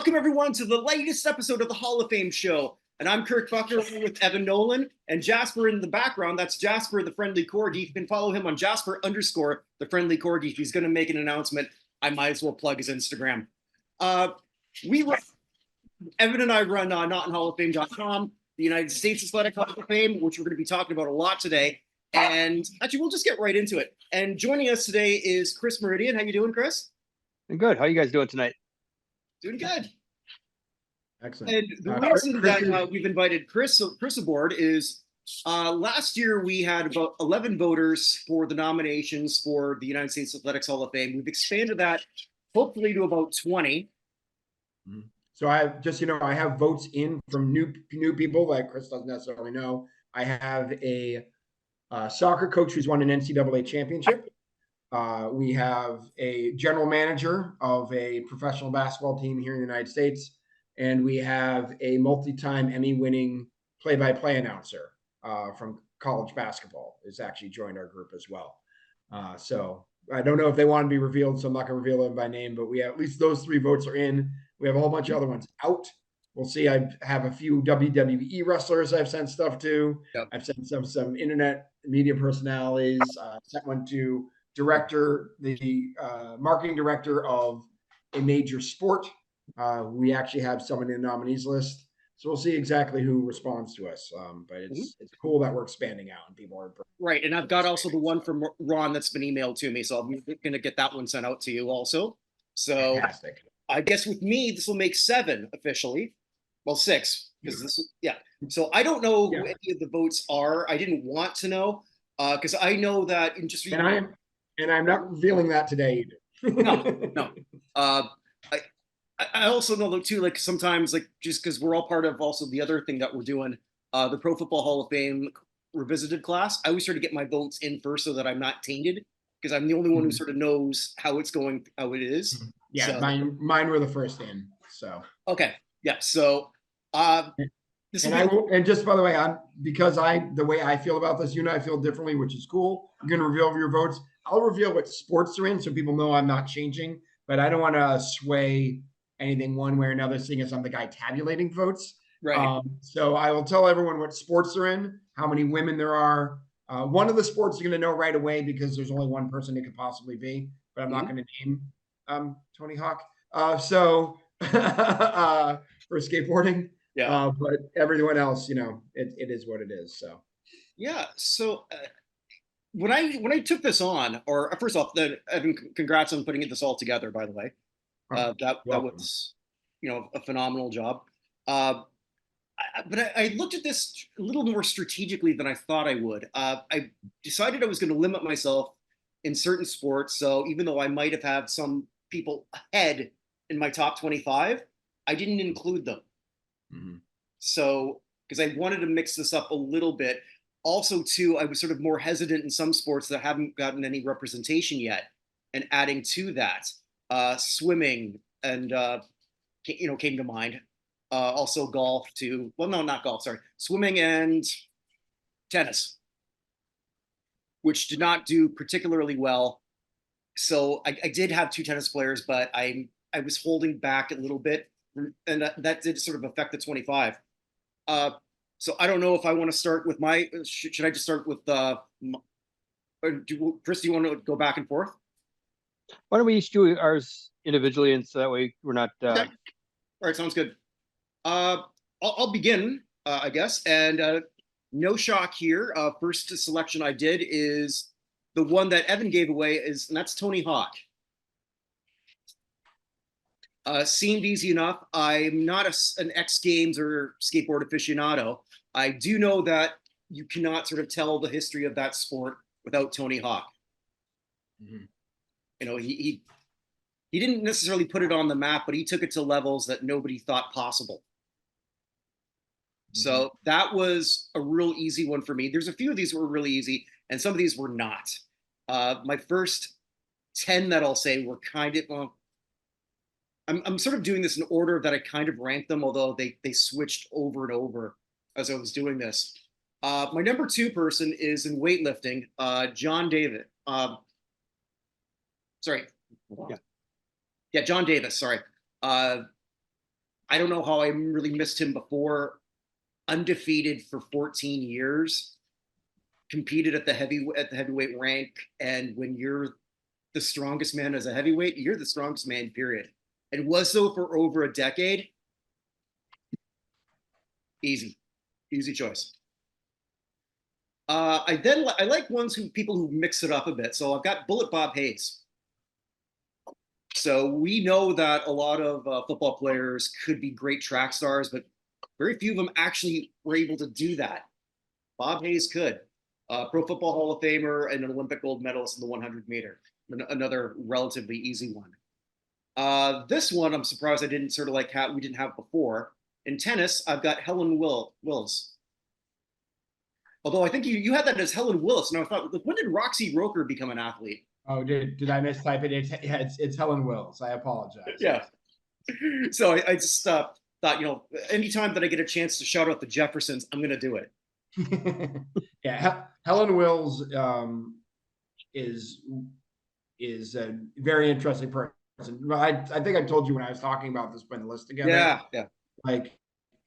Welcome, everyone, to the latest episode of the Hall of Fame show. And I'm Kirk Buchner with Evan Nolan and Jasper in the background. That's Jasper, the friendly corgi. You can follow him on Jasper_ the friendly corgi. If he's going to make an announcement, I might as well plug his Instagram. Evan and I run NotInHallOfFame.com, the United States Athletic Hall of Fame, which we're going to be talking about a lot today. And actually, we'll just get right into it. And joining us today is Chris Mouradian. How you doing, Chris? I'm good. How are you guys doing tonight? Doing good. Excellent. And the reason that we've invited Chris aboard is last year we had about 11 voters for the nominations for the United States Athletics Hall of Fame. We've expanded that hopefully to about 20. So I just, I have votes in from new people that Chris doesn't necessarily know. I have a soccer coach who's won an NCAA championship. We have a general manager of a professional basketball team here in the United States. And we have a multi-time Emmy-winning play-by-play announcer from college basketball has actually joined our group as well. So I don't know if they want to be revealed, so I'm not going to reveal them by name, but we have at least those 3 votes are in. We have a whole bunch of other ones out. We'll see. I have a few WWE wrestlers I've sent stuff to. Yep. I've sent some internet media personalities. Sent one to the marketing director of a major sport. We actually have someone in the nominees list, so we'll see exactly who responds to us. But it's cool that we're expanding out and people are right. And I've got also the one from Ron that's been emailed to me, so I'm going to get that one sent out to you also. So fantastic. I guess with me, this will make 7 officially. Well, 6 because this, yeah. So I don't know who any of the votes are. I didn't want to know because I know that in just and I'm not revealing that today either. No. I also know though too, like sometimes like just because we're all part of also the other thing that we're doing, the Pro Football Hall of Fame revisited class. I always try to get my votes in first so that I'm not tainted because I'm the only one who sort of knows how it's going, how it is. Yeah, so, mine were the first in. So okay, yeah. So and just by the way, the way I feel about this, you and I feel differently, which is cool. You're gonna reveal your votes. I'll reveal what sports are in so people know I'm not changing, but I don't want to sway anything one way or another, seeing as I'm the guy tabulating votes. Right. So I will tell everyone what sports are in, how many women there are. One of the sports you're going to know right away because there's only one person it could possibly be, but I'm not going to name Tony Hawk. For skateboarding. Yeah. But everyone else, it is what it is. So. Yeah. So when I took this on, or first off, Evan, congrats on putting this all together, by the way. That was, a phenomenal job. But I looked at this a little more strategically than I thought I would. I decided I was going to limit myself in certain sports. So even though I might have had some people ahead in my top 25, I didn't include them. Mm-hmm. So, because I wanted to mix this up a little bit. Also, too, I was sort of more hesitant in some sports that haven't gotten any representation yet, and adding to that. Swimming and came to mind. Also golf too. Well, no, not golf. Sorry, swimming and tennis, which did not do particularly well. So I did have 2 tennis players, but I was holding back a little bit, and that did sort of affect the 25. So I don't know if I want to start with my. Should I just start with Chris? Do you want to go back and forth? Why don't we each do ours individually, and so that way we're not. Okay. All right, sounds good. I'll begin, I guess, and no shock here. First selection I did is the one that Evan gave away, and that's Tony Hawk. Seemed easy enough. I'm not an X Games or skateboard aficionado. I do know that you cannot sort of tell the history of that sport without Tony Hawk. Mm-hmm. He didn't necessarily put it on the map, but he took it to levels that nobody thought possible. Mm-hmm. So that was a real easy one for me. There's a few of these that were really easy, and some of these were not. My first 10 that I'll say were kind of, I'm sort of doing this in order that I kind of ranked them, although they switched over and over as I was doing this. My number 2 person is in weightlifting, John David. Sorry. Yeah, John Davis. Sorry. I don't know how I really missed him before. Undefeated for 14 years, competed at the heavyweight rank, and when you're the strongest man as a heavyweight, you're the strongest man, period. And was so for over a decade. Easy choice. I like people who mix it up a bit. So I've got Bullet Bob Hayes. So we know that a lot of football players could be great track stars, but very few of them actually were able to do that. Bob Hayes could. Pro Football Hall of Famer and an Olympic gold medalist in the 100 meter. Another relatively easy one. This one, I'm surprised I didn't sort of like we didn't have before. In tennis, I've got Helen Wills. Although I think you had that as Helen Willis, and I thought, like, when did Roxy Roker become an athlete? Oh, did I mistype it? It's Helen Wills. I apologize. Yeah. So I just thought, anytime that I get a chance to shout out the Jeffersons, I'm going to do it. Yeah, Helen Wills is a very interesting person. I think I told you when I was talking about this, putting the list together. Yeah. Like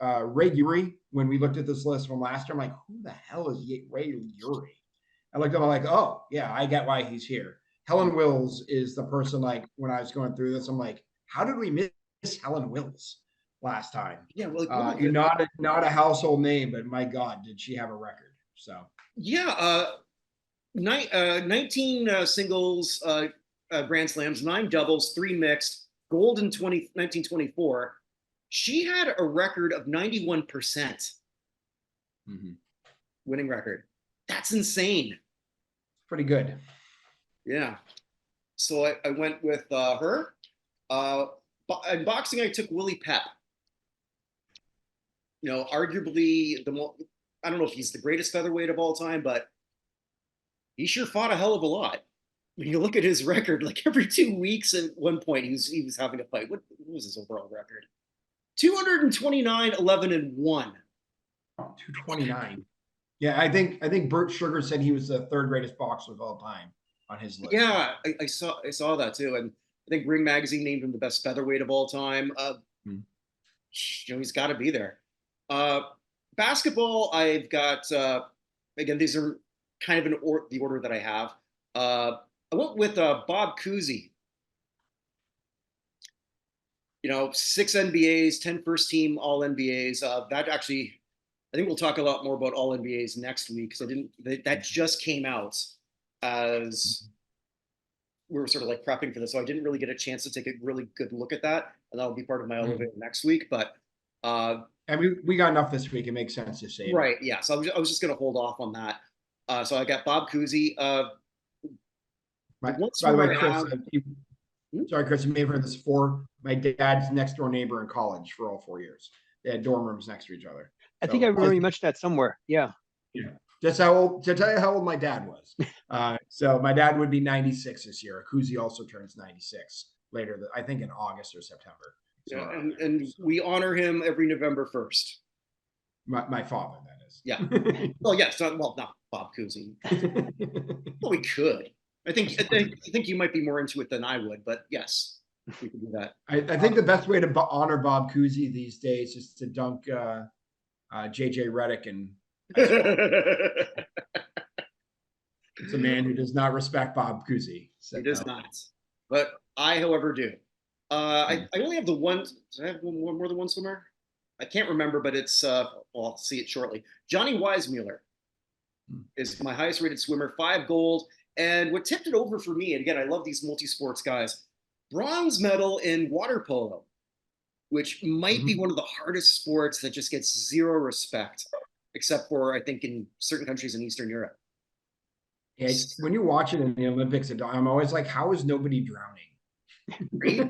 Ray Urey, when we looked at this list from last year, I'm like, who the hell is Ray Urey? I looked up, I'm like, oh yeah, I get why he's here. Helen Wills is the person, like, when I was going through this, I'm like, how did we miss Helen Wills last time? Yeah, well, not a household name, but my God, did she have a record? So yeah, 19 singles, Grand Slams, 9 doubles, 3 mixed, gold in 1924. She had a record of 91% winning record. That's insane. Pretty good. Yeah. So I went with her. In boxing, I took Willie Pep. Arguably I don't know if he's the greatest featherweight of all time, but he sure fought a hell of a lot. When you look at his record, like every 2 weeks at one point, he was having a fight. What was his overall record? 229, 11, and 1. 229. Yeah, I think Bert Sugar said he was the 3rd greatest boxer of all time on his list. Yeah, I saw that too, and I think Ring Magazine named him the best featherweight of all time. He's got to be there. Basketball, I've got again, these are kind of the order that I have. I went with Bob Cousy. 6 NBAs, 10 first team All NBAs. That actually, I think we'll talk a lot more about All NBAs next week, because that just came out as we were sort of like prepping for this, so I didn't really get a chance to take a really good look at that, and that'll be part of my elevator next week. But and we got enough this week. It makes sense to say. Right. Yeah. So I was just going to hold off on that. So I got Bob Cousy. By the way, Chris, sorry, Chris, you may have heard this before. My dad's next door neighbor in college for all 4 years. They had dorm rooms next to each other. I think I remember you mentioned that somewhere. Yeah. Yeah. Just to tell you how old my dad was. So my dad would be 96 this year. Cousy also turns 96 later, I think in August or September. So, yeah, and we honor him every November 1st. My father, that is. Yeah. Well, yes. Not Bob Cousy. Well, we could. I think you might be more into it than I would, but yes, we could do that. I think the best way to honor Bob Cousy these days is to dunk JJ Redick and. It's a man who does not respect Bob Cousy. He does not. But I, however, do. I only have the one. Do I have more than one swimmer? I can't remember, but it's I'll see it shortly. Johnny Weissmuller is my highest rated swimmer, 5 gold. And what tipped it over for me, and again, I love these multi-sports guys, bronze medal in water polo, which might be one of the hardest sports that just gets zero respect, except for, I think, in certain countries in Eastern Europe. Yeah, when you watch it in the Olympics, I'm always like, how is nobody drowning? Right?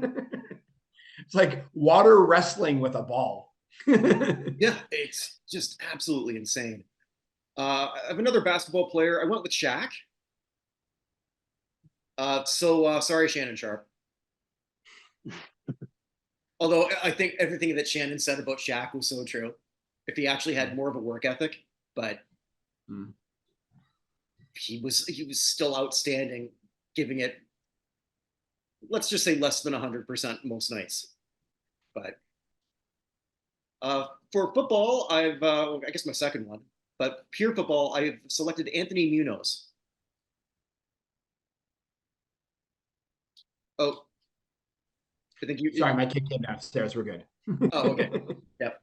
It's like water wrestling with a ball. Yeah, it's just absolutely insane. I have another basketball player. I went with Shaq. Sorry, Shannon Sharp. Although I think everything that Shannon said about Shaq was so true. If he actually had more of a work ethic, but he was still outstanding, giving it, let's just say, less than 100% most nights. But For football, I guess my second one, but pure football, I've selected Anthony Munoz. Oh, I think you. Sorry, my kid came downstairs. We're good. Oh, okay. Yep.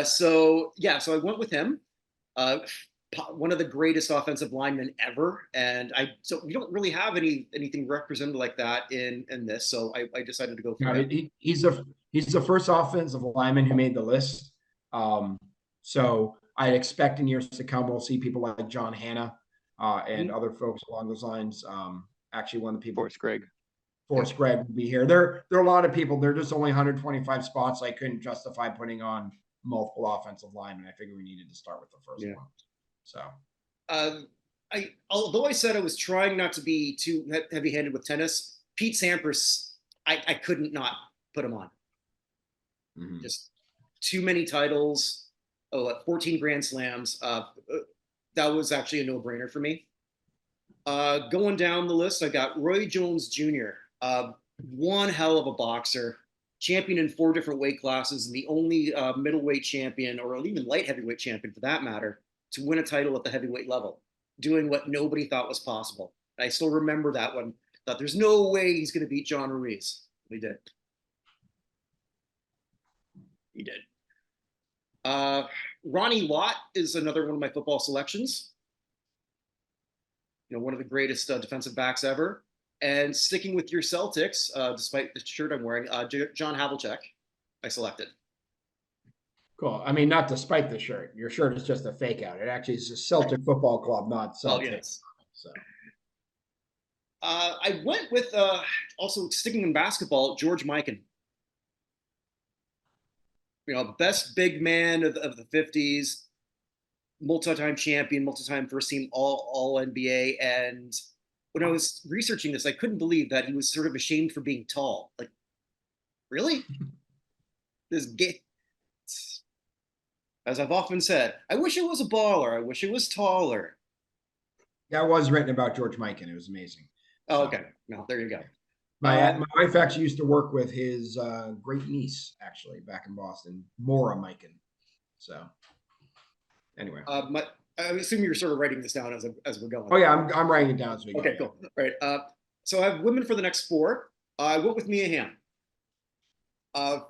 So I went with him. Uh, One of the greatest offensive linemen ever, and so we don't really have anything represented like that in this. So I decided to go for No, him. he's the first offensive lineman who made the list. So I expect in years to come we'll see people like John Hanna and other folks along those lines. Actually, one of the people, Forrest Gregg, will be here. There are a lot of people. There are just only 125 spots. I couldn't justify putting on multiple offensive linemen. I figured we needed to start with the first one. So, although I said I was trying not to be too heavy-handed with tennis, Pete Sampras, I couldn't not put him on. Just too many titles. 14 Grand Slams. That was actually a no-brainer for me. Going down the list, I got Roy Jones Jr. One hell of a boxer, champion in 4 different weight classes, and the only middleweight champion, or even light heavyweight champion for that matter, to win a title at the heavyweight level, doing what nobody thought was possible. I still remember that one. Thought there's no way he's going to beat John Ruiz. He did. He did. Ronnie Lott is another one of my football selections. One of the greatest defensive backs ever. And sticking with your Celtics, despite the shirt I'm wearing, John Havlicek, I selected. Cool. I mean, not despite the shirt. Your shirt is just a fake out. It actually is a Celtic football club, not Celtics. Oh, yes. So. I went with, also sticking in basketball, George Mikan. Best big man of the 50s, multi-time champion, multi-time first team all NBA. And when I was researching this, I couldn't believe that he was sort of ashamed for being tall. Like, really? This gay. As I've often said, I wish it was a baller. I wish it was taller. That was written about George Mikan. It was amazing. Oh, okay. No, there you go. My wife actually used to work with his great niece, actually, back in Boston, Maura Mikan. So, anyway. I assume you're sort of writing this down as we're going. Oh, yeah, I'm writing it down as we go. Okay, cool. All right. So I have women for the next 4. I went with Mia Hamm.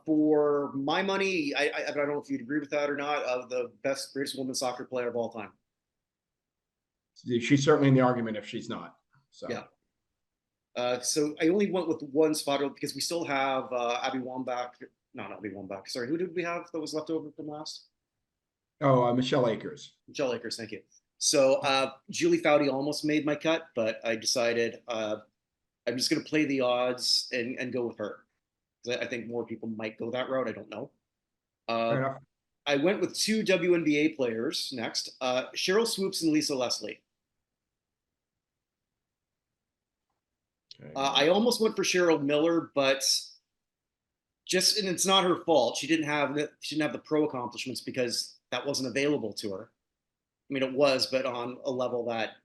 For my money, I don't know if you'd agree with that or not, the greatest women's soccer player of all time. She's certainly in the argument if she's not. So. Yeah. So I only went with one spot because we still have Abby Wambach. No, not Abby Wambach. Sorry, who did we have that was left over from last? Oh, Michelle Akers. Michelle Akers, thank you. So Julie Foudy almost made my cut, but I decided I'm just going to play the odds and go with her. I think more people might go that route. I don't know. Fair enough. I went with 2 WNBA players next, Cheryl Swoops and Lisa Leslie. Okay. I almost went for Cheryl Miller, but and it's not her fault. She didn't have the pro accomplishments because that wasn't available to her. I mean, it was, but on a level that,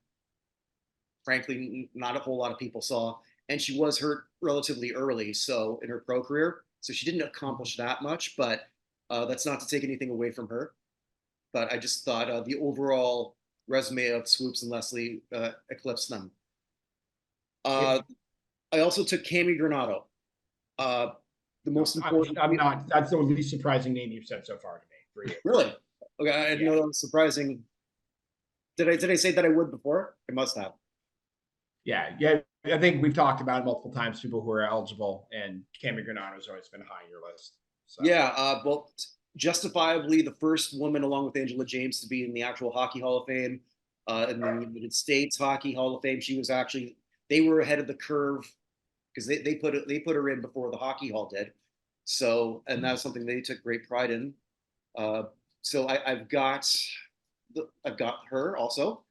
frankly, not a whole lot of people saw. And she was hurt relatively early, so in her pro career, so she didn't accomplish that much. But that's not to take anything away from her. But I just thought the overall resume of Swoops and Leslie eclipsed them. I also took Cami Granado. The most important. I'm not. That's the least surprising name you've said so far to me. For you. Really? Okay, I didn't know that was surprising. Did I say that I would before? I must have. Yeah. I think we've talked about it multiple times. People who are eligible, and Cami Granado has always been high on your list. So. Yeah. Well, justifiably the first woman, along with Angela James, to be in the actual Hockey Hall of Fame, in the United States Hockey Hall of Fame. She was actually. They were ahead of the curve because they put her in before the Hockey Hall did. So, and that was something they took great pride in. So I've got her also.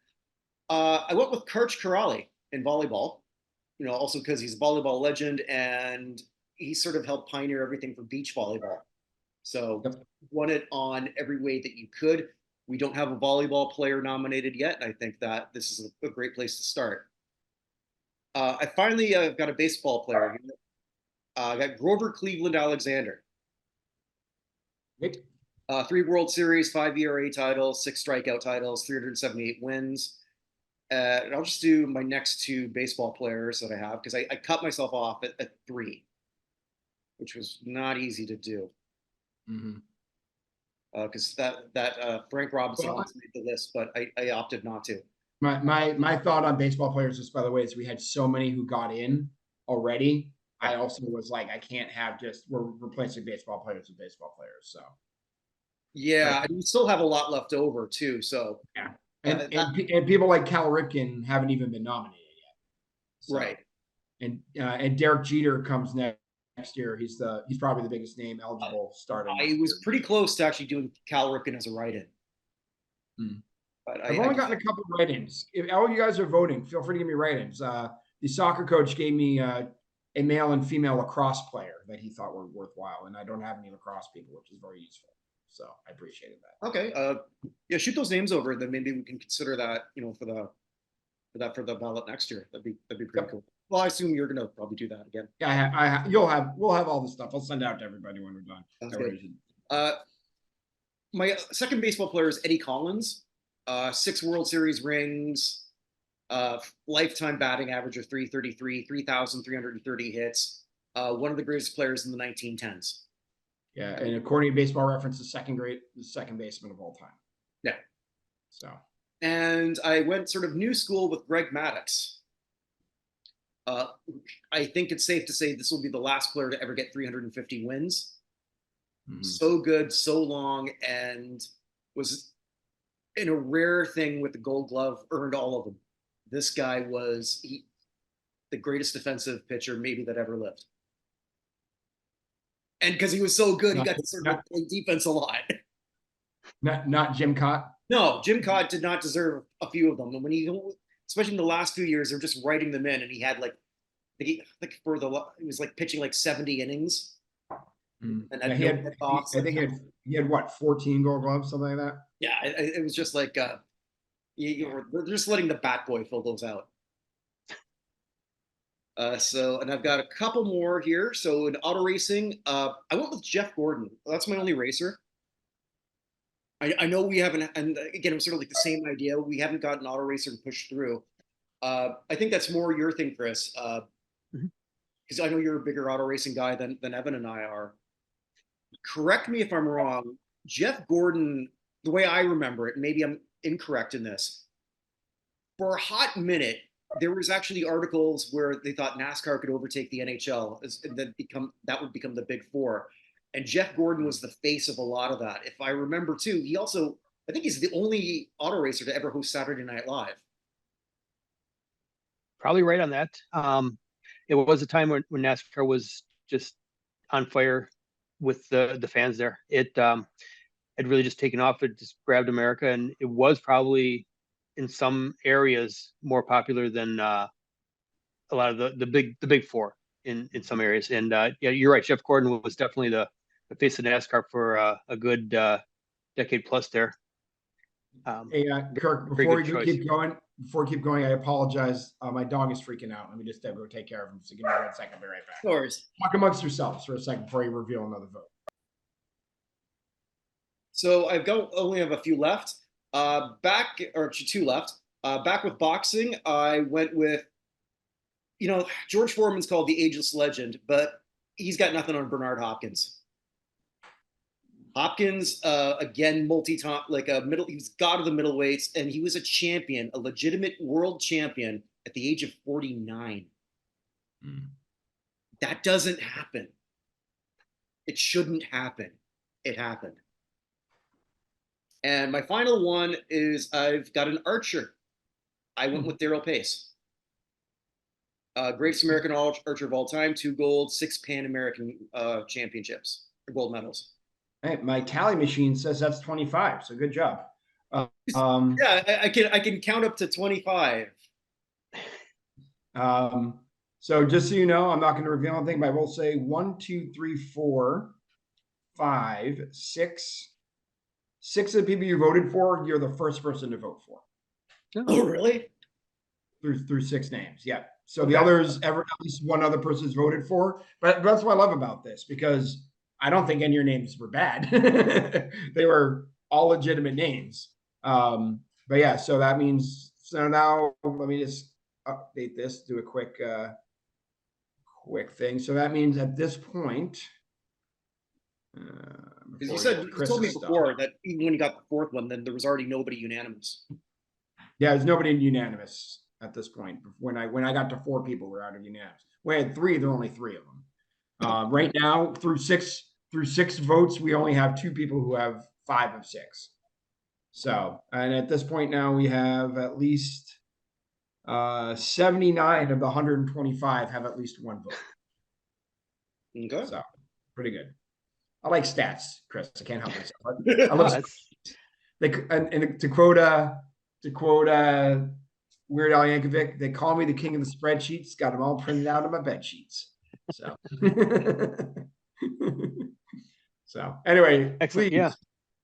I went with Kirk Corrali in volleyball, also because he's a volleyball legend and he sort of helped pioneer everything for beach volleyball. So won it on every way that you could. We don't have a volleyball player nominated yet, and I think that this is a great place to start. I finally got a baseball player. I got Grover Cleveland Alexander. Yep. 3 World Series, 5 ERA titles, 6 strikeout titles, 378 wins. And I'll just do my next 2 baseball players that I have because I cut myself off at 3, which was not easy to do. Because Frank Robinson Well, once made the list, but I opted not to. My thought on baseball players, just by the way, is we had so many who got in already. I also was like, I can't have we're replacing baseball players with baseball players. So yeah, and we still have a lot left over too. So yeah, and people like Cal Ripken haven't even been nominated yet. So, right, and Derek Jeter comes next year. He's probably the biggest name eligible starting. I was pretty close to actually doing Cal Ripken as a write-in. But I've only gotten a couple of write-ins. If all you guys are voting, feel free to give me write-ins. The soccer coach gave me a male and female lacrosse player that he thought were worthwhile, and I don't have any lacrosse people, which is very useful. So I appreciated that. Okay, yeah, shoot those names over, then maybe we can consider that, for the ballot next year. That'd be pretty cool. Well, I assume you're gonna probably do that again. Yeah, we'll have all the stuff. I'll send it out to everybody when we're done. Sounds good. My second baseball player is Eddie Collins. 6 World Series rings, lifetime batting average of 333, 3,330 hits. One of the greatest players in the 1910s. Yeah, and according to Baseball Reference, the second baseman of all time. Yeah. So. And I went sort of new school with Greg Maddux. I think it's safe to say this will be the last player to ever get 350 wins. So good, so long, and was in a rare thing with the Gold Glove, earned all of them. This guy was the greatest defensive pitcher maybe that ever lived. And because he was so good, he got to sort of play defense a lot. Not Jim Cott. No, Jim Cott did not deserve a few of them. And especially in the last few years, they're just writing them in, and he had he was like pitching like 70 innings. And he had what, 14 Gold Gloves, something like that. Yeah, it was just like they're just letting the bat boy fill those out. And I've got a couple more here. So in auto racing, I went with Jeff Gordon. That's my only racer. I know we haven't, and again, it was sort of like the same idea. We haven't got an auto racer to push through. I think that's more your thing, Chris, because I know you're a bigger auto racing guy than Evan and I are. Correct me if I'm wrong. Jeff Gordon, the way I remember it, maybe I'm incorrect in this. For a hot minute, there was actually articles where they thought NASCAR could overtake the NHL, and then that would become the Big Four. And Jeff Gordon was the face of a lot of that. If I remember too, I think he's the only auto racer to ever host Saturday Night Live. Probably right on that. It was a time when NASCAR was just on fire with the fans there. It had really just taken off. It just grabbed America, and it was probably in some areas more popular than a lot of the big four in some areas. And yeah, you're right. Jeff Gordon was definitely the face of NASCAR for a good decade plus there. Hey, Kirk, before we keep going, I apologize. My dog is freaking out. Let me just go take care of him. So give me 1 second. I'll be right back. Of course. Talk amongst yourselves for a second before you reveal another vote. So only have a few left. Two left. Back with boxing, I went with, George Foreman's called the ageless legend, but he's got nothing on Bernard Hopkins. Hopkins, again, multi-time, he was god of the middleweights, and he was a champion, a legitimate world champion at the age of 49. That doesn't happen. It shouldn't happen. It happened. And my final one is I've got an archer. I went with Darrell Pace. Greatest American archer of all time, 2 gold, 6 Pan American championships, or gold medals. Hey, my tally machine says that's 25. So good job. Yeah, I can count up to 25. So just so you know, I'm not going to reveal anything, but I will say 1, 2, 3, 4, 5, 6. 6 of the people you voted for, you're the first person to vote for. Oh, really? Through 6 names, yeah. So the others, at least one other person's voted for. But that's what I love about this, because I don't think any of your names were bad. They were all legitimate names. But yeah, so that means, so now let me just update this, do a quick thing. So that means at this point, Because you told me before that even when you got the fourth one, then there was already nobody unanimous. Yeah, there's nobody unanimous at this point. When I got to 4 people, we're out of unanimous. We had 3, there were only 3 of them. Right now, through six votes, we only have 2 people who have 5 of 6. So, and at this point now, we have at least 79 of the 125 have at least 1 vote. Okay. So, pretty good. I like stats, Chris. I can't help myself. I love and to quote Weird Al Yankovic, they call me the king of the spreadsheets. Got them all printed out on my bed sheets. So, so anyway, Excellent. please,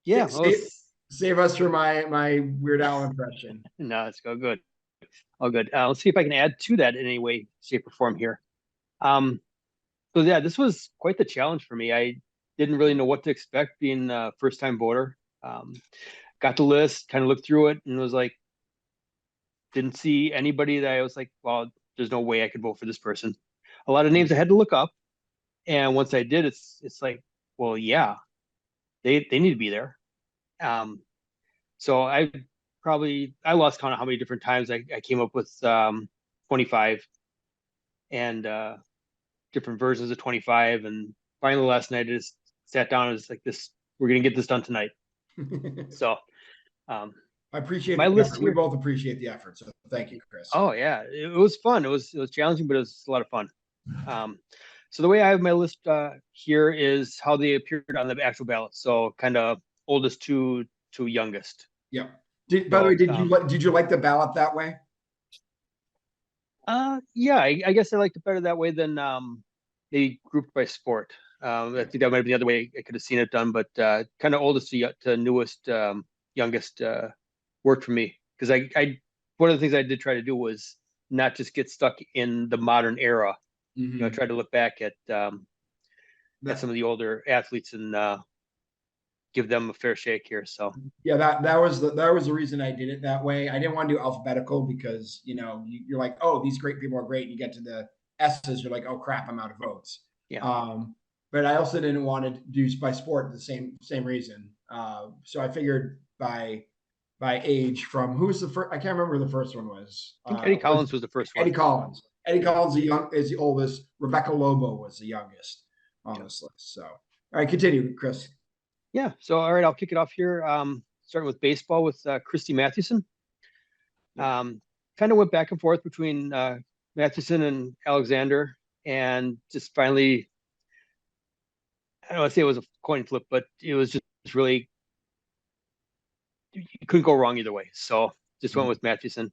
Yeah. save us from my Weird Al impression. No, it's all good. All good. Let's see if I can add to that in any way, shape, or form here. So yeah, this was quite the challenge for me. I didn't really know what to expect being a first-time voter. Got the list, kind of looked through it, and was like, didn't see anybody that I was like, well, there's no way I could vote for this person. A lot of names I had to look up, and once I did, it's like, well, yeah, they need to be there. So I lost count of how many different times I came up with 25 and different versions of 25, and finally last night I just sat down and was like, we're gonna get this done tonight. So I appreciate my list here. We both appreciate the effort, so thank you, Chris. Oh yeah, it was fun. It was challenging, but it was a lot of fun. So the way I have my list here is how they appeared on the actual ballot. So kind of oldest to youngest. Yeah. By the way, did you like the ballot that way? Yeah, I guess I liked it better that way than they grouped by sport. I think that might have been the other way I could have seen it done, but kind of oldest to newest, youngest worked for me, because I one of the things I did try to do was not just get stuck in the modern era. Mm-hmm. You know, I tried to look back at some of the older athletes and give them a fair shake here. So yeah, that was the reason I did it that way. I didn't want to do alphabetical because you're like, oh, these great people are great, and you get to the S's, you're like, oh crap, I'm out of votes. yeah. But I also didn't want to do by sport the same reason. So I figured by age, from who's the first? I can't remember who the first one was. I think Eddie Collins was the first one. Eddie Collins is the oldest. Rebecca Lobo was the youngest on this list. So all right, continue, Chris. Yeah. So, all right, I'll kick it off here. Starting with baseball with Christy Mathewson. Kind of went back and forth between Mathewson and Alexander, and just finally, I don't want to say it was a coin flip, but it was just really, you couldn't go wrong either way. So just went with Mathewson.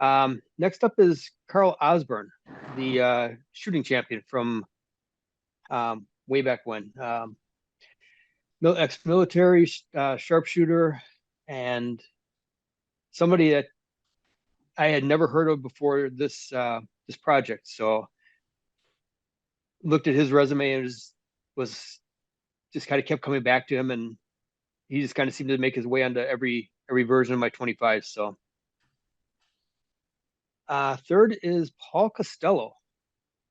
Next up is Carl Osborne, the shooting champion from way back when. Ex-military sharpshooter, and somebody that I had never heard of before this project. So looked at his resume and was just kind of kept coming back to him, and he just kind of seemed to make his way onto every version of my 25. So third is Paul Costello,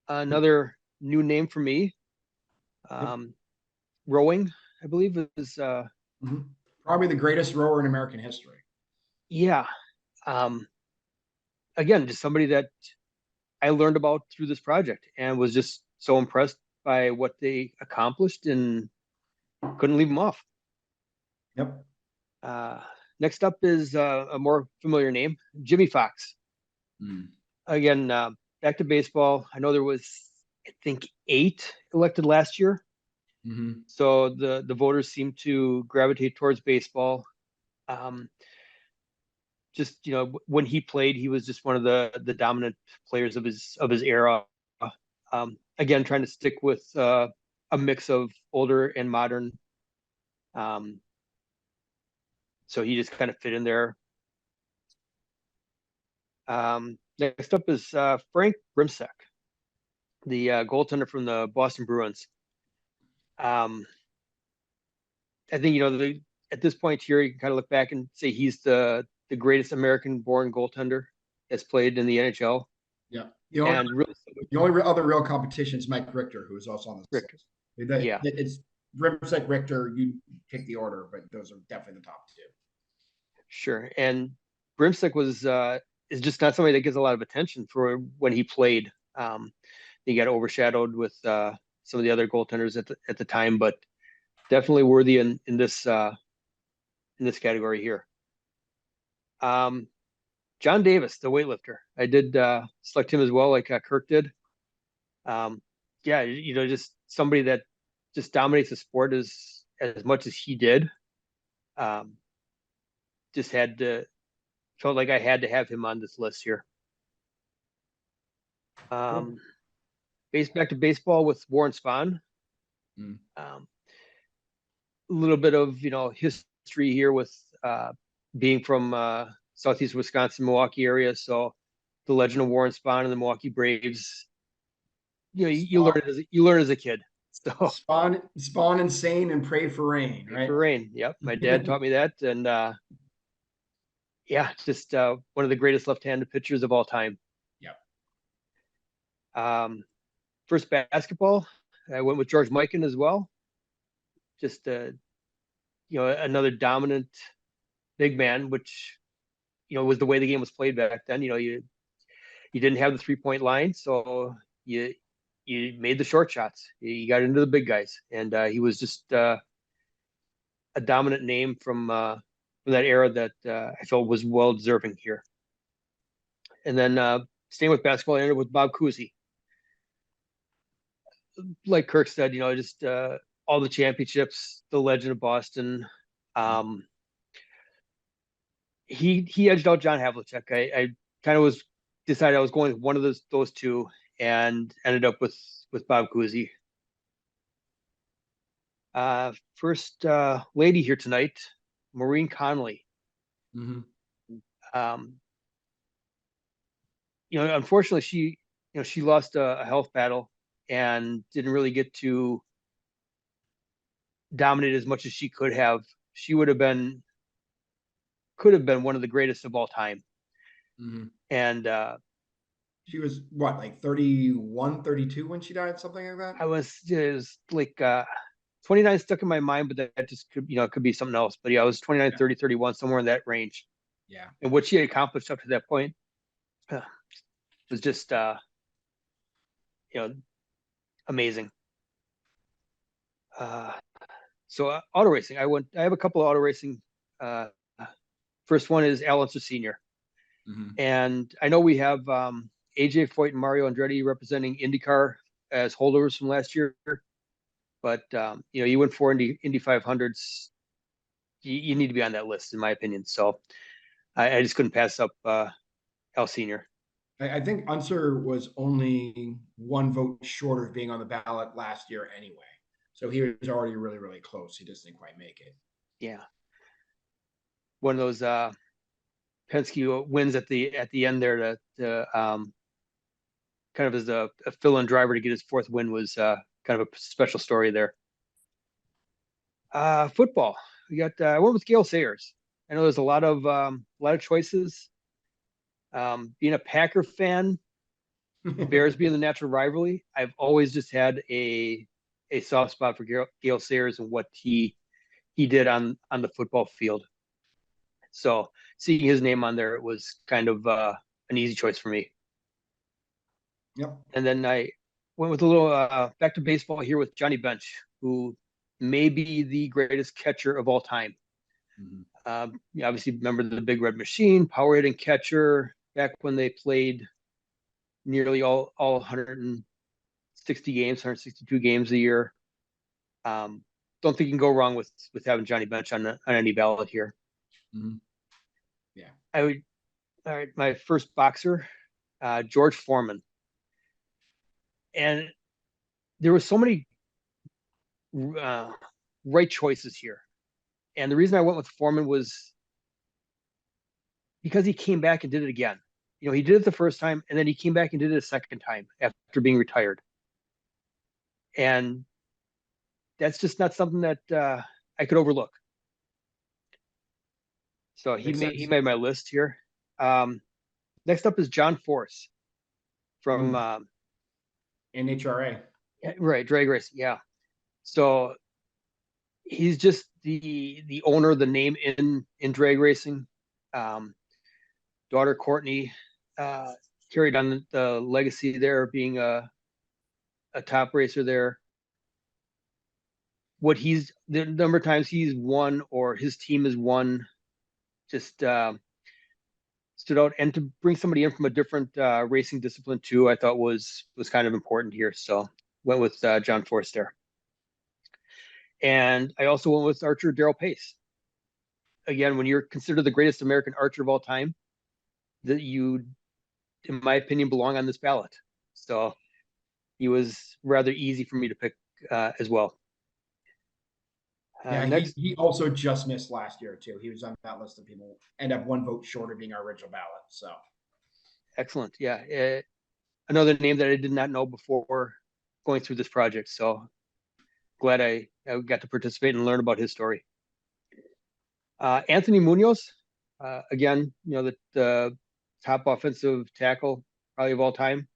another new name for me. Rowing, I believe, is probably the greatest rower in American history. Yeah. Again, just somebody that I learned about through this project and was just so impressed by what they accomplished and couldn't leave them off. Yep. Next up is a more familiar name, Jimmy Fox. Again, back to baseball. I know there was, I think, 8 elected last year. So the voters seem to gravitate towards baseball. Just when he played, he was just one of the dominant players of his era. Again, trying to stick with a mix of older and modern. So he just kind of fit in there. Next up is Frank Brimsek, the goaltender from the Boston Bruins. I think, at this point here, you can kind of look back and say he's the greatest American-born goaltender that's played in the NHL. Yeah. And really, The only other real competition is Mike Richter, who is also on this Richter. list. Yeah. It's Grimsek, Richter. You pick the order, but those are definitely the top two. Sure. And Grimsek is just not somebody that gets a lot of attention for when he played. He got overshadowed with some of the other goaltenders at the time, but definitely worthy in this category here. John Davis, the weightlifter. I did select him as well, like Kirk did. Yeah, just somebody that just dominates the sport as much as he did. Just felt like I had to have him on this list here. Back to baseball with Warren Spahn. A little bit of history here with being from southeast Wisconsin, Milwaukee area. So the legend of Warren Spahn and the Milwaukee Braves. You learn as a kid. So spawn insane and pray for rain, right? For rain. Yep. My dad taught me that. And just one of the greatest left-handed pitchers of all time. Yep. First basketball, I went with George Mikan as well. Just another dominant big man, which was the way the game was played back then. You didn't have the 3-point line, so you made the short shots. You got into the big guys, and he was just a dominant name from that era that I felt was well deserving here. And then staying with basketball, I ended with Bob Cousy. Like Kirk said, just all the championships, the legend of Boston. He edged out John Havlicek. I kind of decided I was going with one of those two, and ended up with Bob Cousy. First lady here tonight, Maureen Connolly. Mm-hmm. Unfortunately, she lost a health battle and didn't really get to dominate as much as she could have. She could have been one of the greatest of all time. Mm-hmm. And she was what, like 31, 32 when she died, something like that? I was just like 29 stuck in my mind, but that just could be something else. But yeah, I was 29, 30, 31, somewhere in that range. Yeah. And what she had accomplished up to that point was just amazing. So auto racing, I have a couple of auto racing. First one is Al Unser Sr. Mm-hmm. And I know we have AJ Foyt and Mario Andretti representing IndyCar as holdovers from last year. But you win 4 Indy 500s. You need to be on that list, in my opinion. So I just couldn't pass up Al Sr. I think Unser was only one vote short of being on the ballot last year anyway. So he was already really, really close. He just didn't quite make it. Yeah. One of those Penske wins at the end there to kind of as a fill-in driver to get his 4th win was kind of a special story there. Football. We got I went with Gale Sayers. I know there's a lot of choices. Being a Packer fan, the Bears being the natural rivalry, I've always just had a soft spot for Gale Sayers and what he did on the football field. So seeing his name on there, it was kind of an easy choice for me. Yep. And then I went with a little back to baseball here with Johnny Bench, who may be the greatest catcher of all time. Mm-hmm. You obviously remember the Big Red Machine, power hitting catcher back when they played nearly all 160 games, 162 games a year. Don't think you can go wrong with having Johnny Bench on any ballot here. Mm-hmm. Yeah. All right, my first boxer, George Foreman. And there were so many right choices here. And the reason I went with Foreman was because he came back and did it again. He did it the first time, and then he came back and did it a second time after being retired. And that's just not something that I could overlook. So he made my list here. Next up is John Force from NHRA. Right, drag race. Yeah. So he's just the owner of the name in drag racing. Daughter Courtney carried on the legacy there, being a top racer there. The number of times he's won or his team has won just stood out. And to bring somebody in from a different racing discipline too, I thought was kind of important here. So went with John Force there. And I also went with archer Daryl Pace. Again, when you're considered the greatest American archer of all time, that you, in my opinion, belong on this ballot. So he was rather easy for me to pick as well. Yeah, he also just missed last year too. He was on that list of people, end up one vote short of being our original ballot. So excellent. Yeah, another name that I did not know before going through this project. So glad I got to participate and learn about his story. Anthony Munoz, again, the top offensive tackle probably of all time.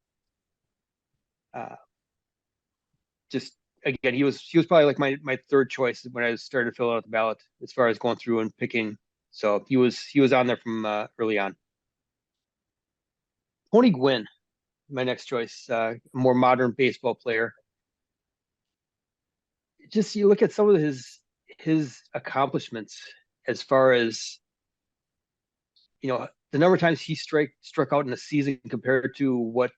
Just again, he was probably like my third choice when I started filling out the ballot as far as going through and picking. So he was on there from early on. Tony Gwynn, my next choice, more modern baseball player. Just you look at some of his accomplishments as far as the number of times he struck out in a season compared to what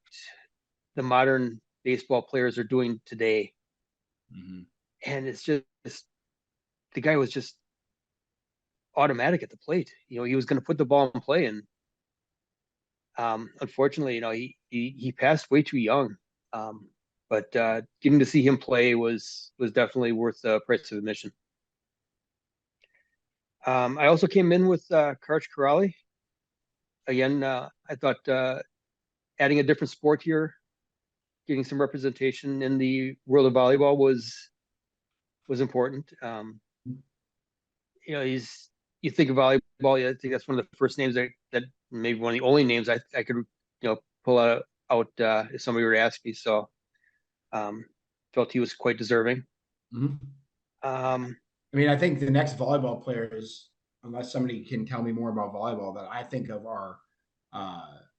the modern baseball players are doing today. Mm-hmm. And it's just the guy was just automatic at the plate. He was going to put the ball in play, and unfortunately, he passed way too young. But getting to see him play was definitely worth the price of admission. I also came in with Karch Kiraly. Again, I thought adding a different sport here, getting some representation in the world of volleyball was important. You think of volleyball, I think that's one of the first names that maybe one of the only names I could pull out if somebody were to ask me. So felt he was quite deserving. Mm-hmm. I mean, I think the next volleyball players, unless somebody can tell me more about volleyball, that I think of are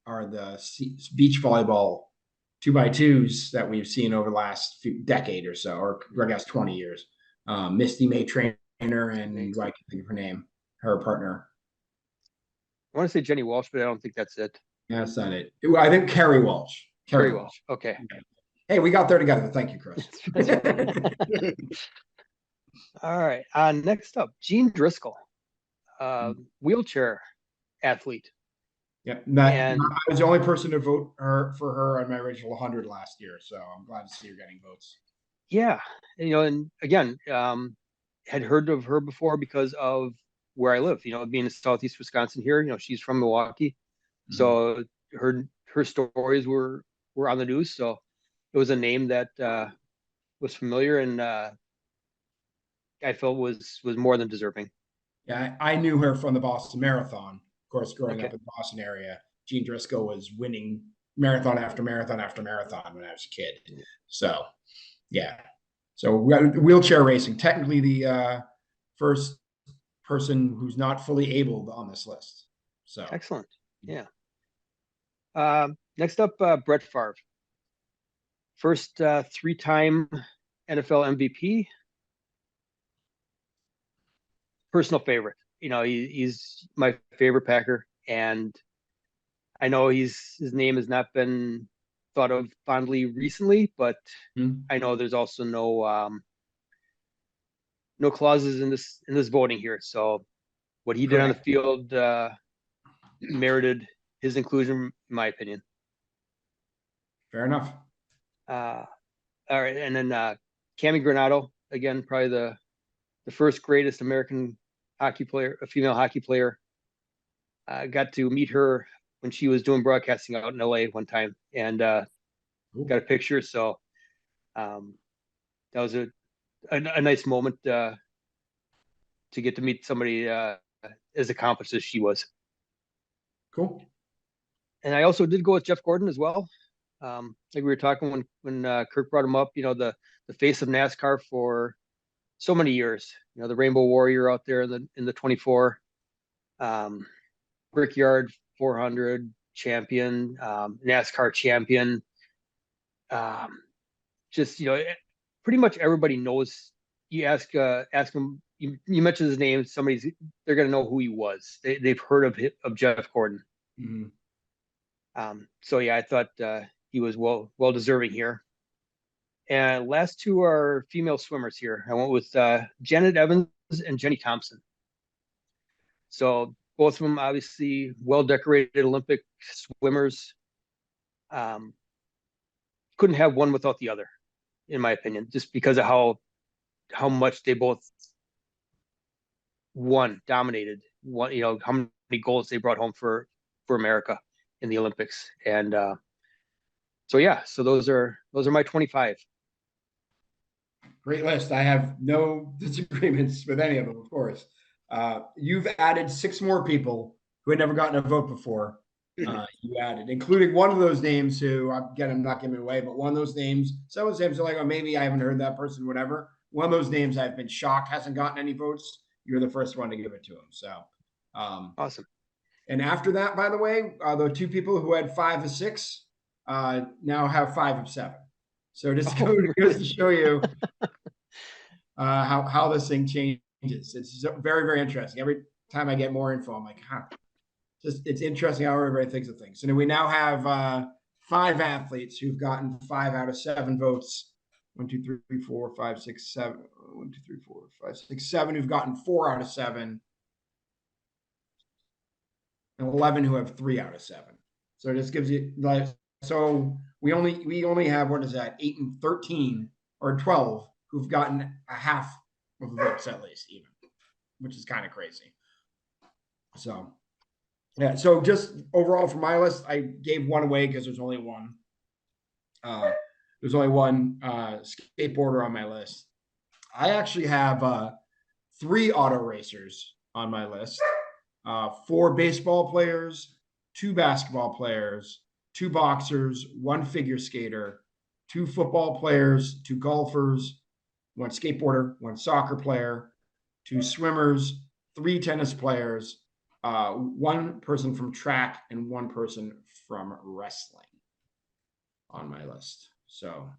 the beach volleyball 2x2s that we've seen over the last decade or so, or I guess 20 years. Misty May Trainer and I can think of her name, her partner. I want to say Jenny Walsh, but I don't think that's it. Yeah, that's not it. I think Carrie Walsh. Carrie Walsh. Okay. Hey, we got there together. Thank you, Chris. All right. Next up, Jean Driscoll, wheelchair athlete. Yeah, I was the only person to vote for her on my original 100 last year, so I'm glad to see her getting votes. Yeah, and again, had heard of her before because of where I live. Being in Southeast Wisconsin here, she's from Milwaukee, so her stories were on the news. So it was a name that was familiar, and I felt was more than deserving. Yeah, I knew her from the Boston Marathon. Of course, growing up in the Boston area, Jean Driscoll was winning marathon after marathon after marathon when I was a kid. So, yeah. So we got wheelchair racing, technically the first person who's not fully abled on this list. So excellent. Yeah. Next up, Brett Favre. First 3-time NFL MVP. Personal favorite. He's my favorite Packer, and I know his name has not been thought of fondly recently, but I know there's also no clauses in this voting here. So what he did on the field merited his inclusion, in my opinion. Fair enough. All right, and then Cammie Granado, again, probably the first greatest American hockey player, a female hockey player. Got to meet her when she was doing broadcasting out in LA one time, and got a picture. So that was a a nice moment to get to meet somebody as accomplished as she was. Cool. And I also did go with Jeff Gordon as well. Like we were talking when Kirk brought him up, the face of NASCAR for so many years. The Rainbow Warrior out there in the 24, Brickyard 400 champion, NASCAR champion. Just pretty much everybody knows. You ask him. You mention his name, they're gonna know who he was. They've heard of Jeff Gordon. Mm-hmm. So yeah, I thought he was well deserving here. And last two are female swimmers here. I went with Janet Evans and Jenny Thompson. So both of them obviously well decorated Olympic swimmers. Couldn't have one without the other, in my opinion, just because of how much they both dominated, how many goals they brought home for America in the Olympics. And so those are my 25. Great list. I have no disagreements with any of them, of course. You've added 6 more people who had never gotten a vote before. You added, including one of those names who, again, I'm not giving away, but one of those names, some of those names are like, oh, maybe I haven't heard that person, whatever. One of those names I've been shocked hasn't gotten any votes. You're the first one to give it to him. So Awesome. And after that, by the way, the 2 people who had 5 of 6 now have 5 of 7. So just goes to show you how this thing changes. It's very, very interesting. Every time I get more info, I'm like, it's interesting how everybody thinks of things. So we now have 5 athletes who've gotten 5 out of 7 votes. 1, 2, 3, 4, 5, 6, 7. 1, 2, 3, 4, 5, 6, 7 who've gotten 4 out of 7. And 11 who have 3 out of 7. So it just gives you so we only have, what is that, 8 and 13 or 12 who've gotten a half of the votes at least, even, which is kind of crazy. So yeah, so just overall for my list, I gave one away because there's only one. There's only one skateboarder on my list. I actually have 3 auto racers on my list. 4 baseball players, 2 basketball players, 2 boxers, 1 figure skater, 2 football players, 2 golfers, 1 skateboarder, 1 soccer player, 2 swimmers, 3 tennis players, 1 person from track, and 1 person from wrestling on my list. So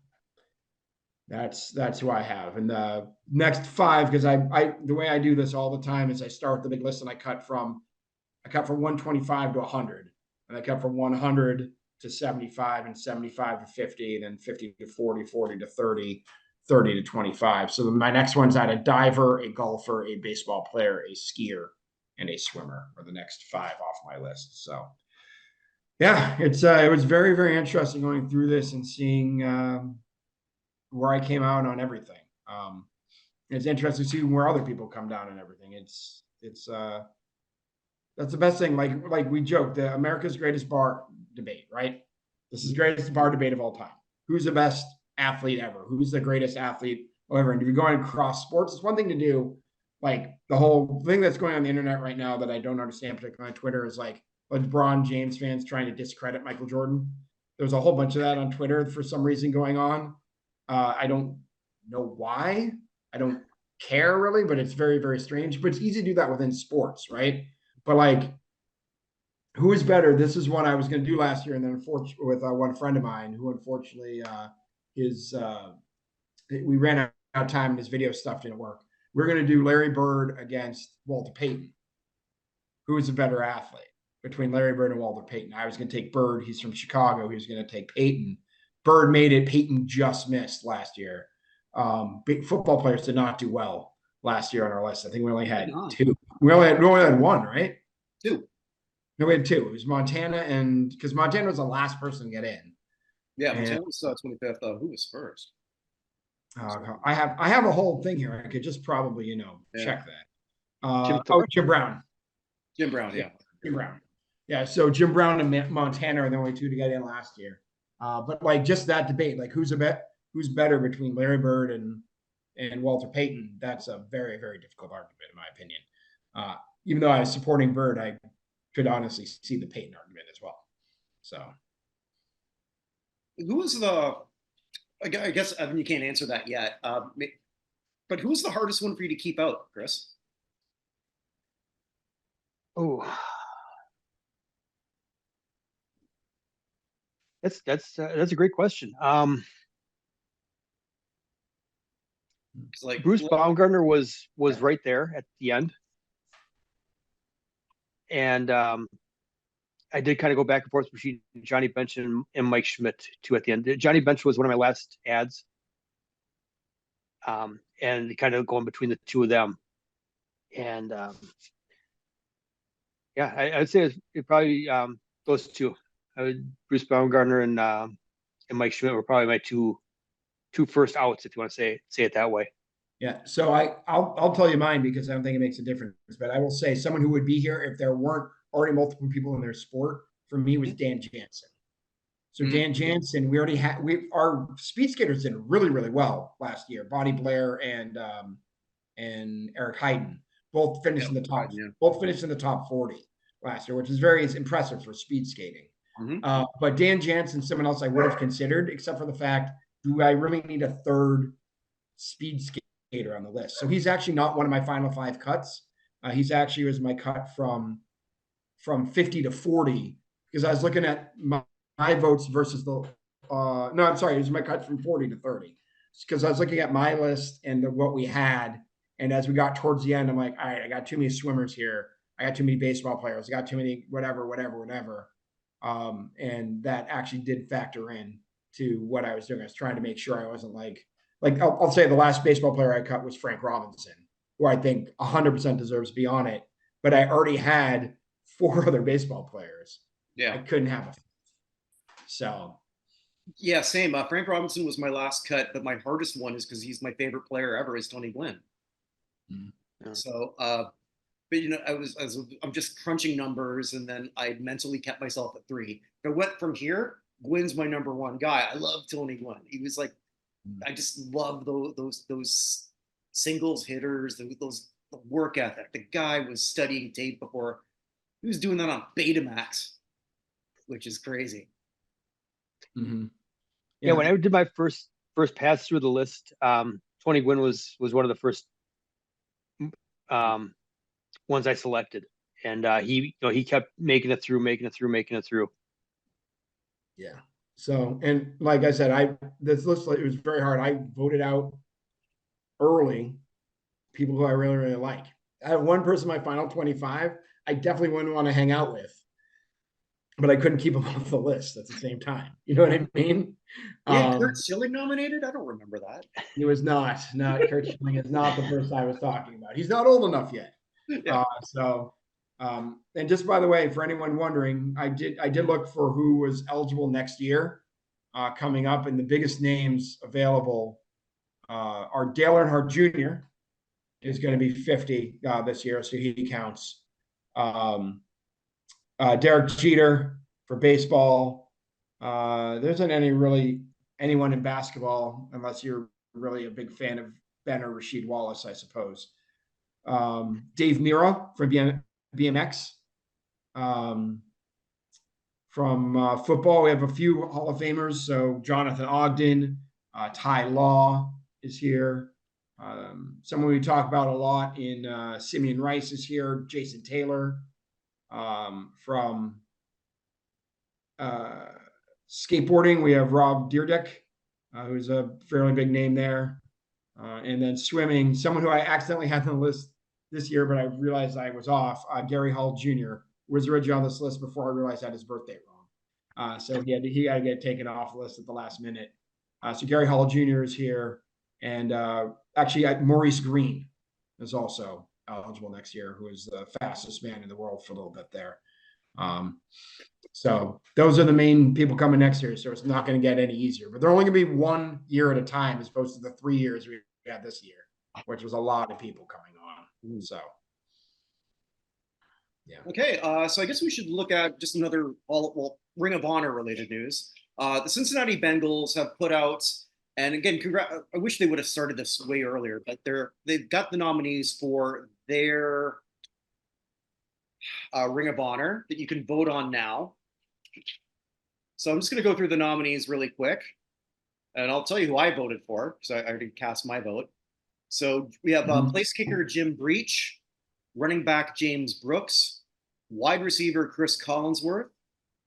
that's who I have. And the next 5, because I the way I do this all the time is I start with the big list and I cut from 125 to 100, and I cut from 100 to 75, and 75 to 50, then 50 to 40, 40 to 30, 30 to 25. So my next one's at a diver, a golfer, a baseball player, a skier, and a swimmer are the next 5 off my list. So yeah, it was very, very interesting going through this and seeing where I came out on everything. It's interesting to see where other people come down on everything. It's that's the best thing. Like we joke, the America's greatest bar debate, right? This is the greatest bar debate of all time. Who's the best athlete ever? Who's the greatest athlete ever? And if you're going across sports, it's one thing to do. Like the whole thing that's going on the internet right now that I don't understand, particularly on Twitter, is like LeBron James fans trying to discredit Michael Jordan. There's a whole bunch of that on Twitter for some reason going on. I don't know why. I don't care really, but it's very, very strange. But it's easy to do that within sports, right? But like, who is better? This is one I was going to do last year, and then with one friend of mine who unfortunately we ran out of time and his video stuff didn't work. We're going to do Larry Bird against Walter Payton. Who is a better athlete between Larry Bird and Walter Payton? I was going to take Bird. He's from Chicago. He was going to take Payton. Bird made it. Payton just missed last year. Big football players did not do well last year on our list. I think we only had 2. We only had 1, right? 2. No, we had 2. It was Montana, and because Montana was the last person to get in. Yeah, Montana was 25th. Who was first? I have a whole thing here. I could just probably check that. Jim Brown. Jim Brown, yeah. Jim Brown. Yeah, so Jim Brown and Montana are the only 2 to get in last year. But like just that debate, like who's better between Larry Bird and and Walter Payton, that's a very, very difficult argument, in my opinion. Even though I was supporting Bird, I could honestly see the Payton argument as well. So, who was I guess, Evan, you can't answer that yet. But who was the hardest one for you to keep out, Chris? Oh, that's a great question. Like Bruce Baumgartner was right there at the end, and I did kind of go back and forth between Johnny Bench and Mike Schmidt too at the end. Johnny Bench was one of my last ads, and kind of going between the two of them, and yeah, I'd say it probably those two. Bruce Baumgartner and Mike Schmidt were probably my two first outs, if you want to say it that way. yeah. So I'll tell you mine because I don't think it makes a difference. But I will say someone who would be here if there weren't already multiple people in their sport for me was Dan Jansen. So Dan Jansen, we already had our speed skaters did really, really well last year. Bonnie Blair and Eric Hayden both finished in the top. Yeah. Both finished in the top 40 last year, which is very impressive for speed skating. But Dan Jansen, someone else I would have considered, except for the fact, do I really need a third speed skater on the list? So he's actually not one of my final 5 cuts. He's actually was my cut from 50 to 40 because I was looking at my votes versus the no, I'm sorry, it was my cut from 40 to 30 because I was looking at my list and what we had. And as we got towards the end, I'm like, all right, I got too many swimmers here. I got too many baseball players. I got too many whatever. And that actually did factor in to what I was doing. I was trying to make sure I wasn't like I'll say the last baseball player I cut was Frank Robinson, who I think 100% deserves to be on it. But I already had 4 other baseball players. Yeah. I couldn't have a. So. Yeah, same. Frank Robinson was my last cut, but my hardest one is because he's my favorite player ever is Tony Gwynn. Yeah. So, but I'm just crunching numbers, and then I mentally kept myself at 3. If I went from here, Gwynn's my number 1 guy. I love Tony Gwynn. He was like, I just love those singles hitters, the work ethic. The guy was studying tape before he was doing that on Betamax, which is crazy. Mm-hmm. Yeah, when I did my first pass through the list, Tony Gwynn was one of the first ones I selected, and he kept making it through. Yeah. So, and like I said, this list, it was very hard. I voted out early people who I really, really like. I have one person in my final 25 I definitely wouldn't want to hang out with, but I couldn't keep him off the list at the same time. You know what I mean? Yeah, Kurt Schilling nominated? I don't remember that. He was not. Kurt Schilling is not the person I was talking about. He's not old enough yet. Yeah. And just by the way, for anyone wondering, I did look for who was eligible next year coming up, and the biggest names available are Dale Earnhardt Jr. is going to be 50 this year, so he counts. Derek Jeter for baseball. There isn't anyone in basketball unless you're really a big fan of Ben or Rasheed Wallace, I suppose. Dave Mira from BMX. From football, we have a few Hall of Famers. So Jonathan Ogden, Ty Law is here. Someone we talk about a lot in Simeon Rice is here. Jason Taylor. From skateboarding, we have Rob Deerdick, who's a fairly big name there. And then swimming, someone who I accidentally had on the list this year, but I realized I was off. Gary Hall Jr. was originally on this list before I realized I had his birthday wrong. So he had to get taken off the list at the last minute. So Gary Hall Jr. is here. And actually, Maurice Green is also eligible next year, who is the fastest man in the world for a little bit there. So those are the main people coming next year. So it's not going to get any easier, but they're only going to be 1 year at a time as opposed to the 3 years we had this year, which was a lot of people coming on. So, yeah. Okay. So I guess we should look at just another Ring of Honor related news. The Cincinnati Bengals have put out And again, I wish they would have started this way earlier, but they've got the nominees for their Ring of Honor that you can vote on now. So I'm just going to go through the nominees really quick, and I'll tell you who I voted for because I already cast my vote. So we have place kicker Jim Breach, running back James Brooks, wide receiver Chris Collinsworth,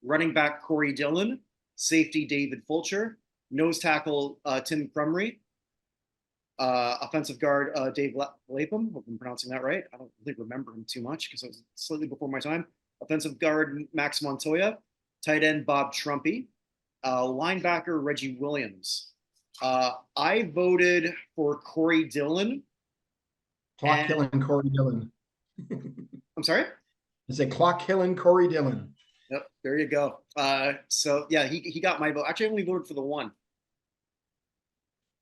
running back Corey Dillon, safety David Fulcher, nose tackle Tim Crumry, offensive guard Dave Lapham. Hope I'm pronouncing that right. I don't really remember him too much because it was slightly before my time. Offensive guard Max Montoya, tight end Bob Trumpy, linebacker Reggie Williams. I voted for Corey Dillon. Clock killing Corey Dillon. I'm sorry? It's a clock killing Corey Dillon. Yep, there you go. So yeah, he got my vote. Actually, I only voted for the one.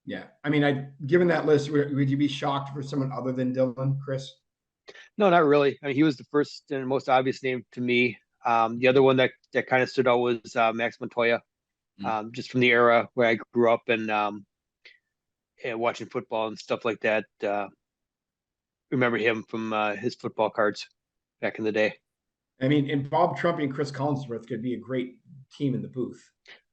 Yeah, I mean, given that list, would you be shocked for someone other than Dillon, Chris? No, not really. I mean, he was the first and most obvious name to me. The other one that kind of stood out was Max Montoya, just from the era where I grew up and watching football and stuff like that. Remember him from his football cards back in the day. I mean, and Bob Trumpy and Chris Collinsworth could be a great team in the booth.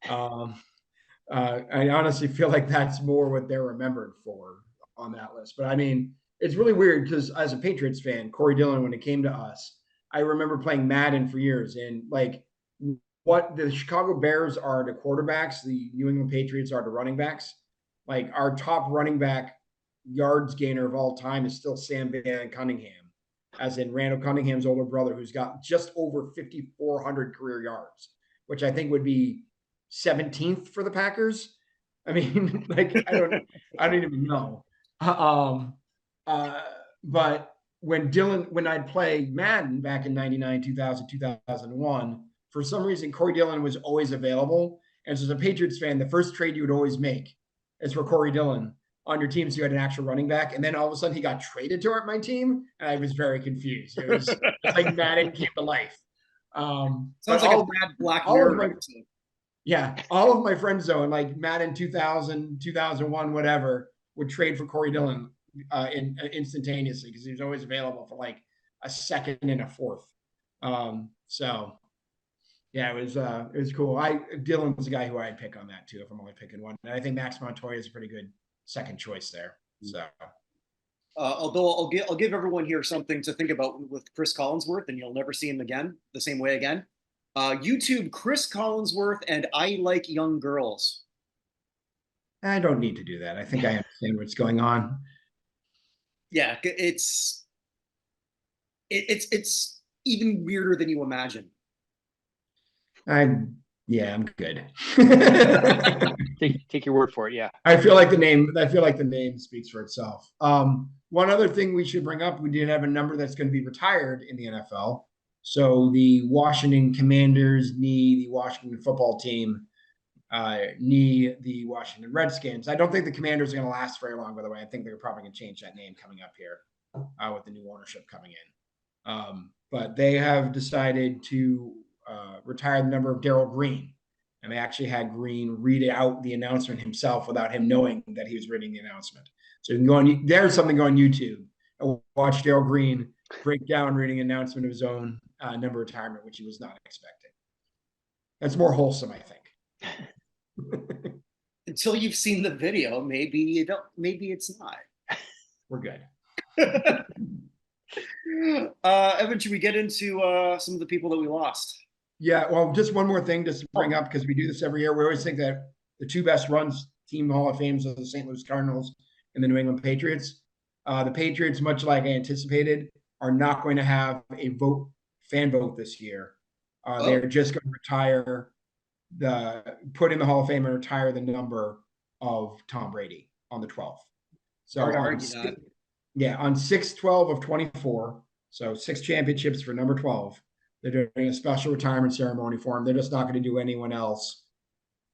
I honestly feel like that's more what they're remembered for on that list. But I mean, it's really weird because as a Patriots fan, Corey Dillon, when it came to us, I remember playing Madden for years, and like what the Chicago Bears are to quarterbacks, the New England Patriots are to running backs. Like our top running back yards gainer of all time is still Sam Van Cunningham, as in Randall Cunningham's older brother, who's got just over 5,400 career yards, which I think would be 17th for the Packers. I mean, like I don't even know. But when I'd play Madden back in 99, 2000, 2001, for some reason, Corey Dillon was always available. And so as a Patriots fan, the first trade you would always make is for Corey Dillon on your team. So you had an actual running back. And then all of a sudden he got traded to my team. And I was very confused. It was like Madden came to life. Sounds like a bad Black Mirror. Yeah. All of my friends though, in like Madden 2000, 2001, whatever, would trade for Corey Dillon instantaneously because he was always available for like a second and a fourth. So yeah, it was cool. Dillon's the guy who I'd pick on that too if I'm only picking one. And I think Max Montoya is a pretty good second choice there. So although I'll give everyone here something to think about with Chris Collinsworth, and you'll never see him again the same way again. YouTube Chris Collinsworth and I Like Young Girls. I don't need to do that. I think I understand what's going on. Yeah, it's even weirder than you imagine. I'm good. Take your word for it. Yeah. I feel like the name speaks for itself. One other thing we should bring up, we did have a number that's going to be retired in the NFL. So the Washington Commanders knee the Washington football team, knee the Washington Redskins. I don't think the Commanders are going to last very long, by the way. I think they're probably going to change that name coming up here with the new ownership coming in. But they have decided to retire the number of Darrell Green. And they actually had Green read out the announcement himself without him knowing that he was reading the announcement. So you can go on, there's something on YouTube and watch Darrell Green break down reading an announcement of his own number retirement, which he was not expecting. That's more wholesome, I think. Until you've seen the video, maybe it's not. We're good. Evan, should we get into some of the people that we lost? Yeah, well, just one more thing just to bring up, because we do this every year. We always think that the two best runs team Hall of Fames are the St. Louis Cardinals and the New England Patriots. The Patriots, much like I anticipated, are not going to have a fan vote this year. They're just going to retire put in the Hall of Fame and retire the number of Tom Brady on the 12th. So on 6/12 of 24, so 6 championships for number 12. They're doing a special retirement ceremony for him. They're just not going to do anyone else.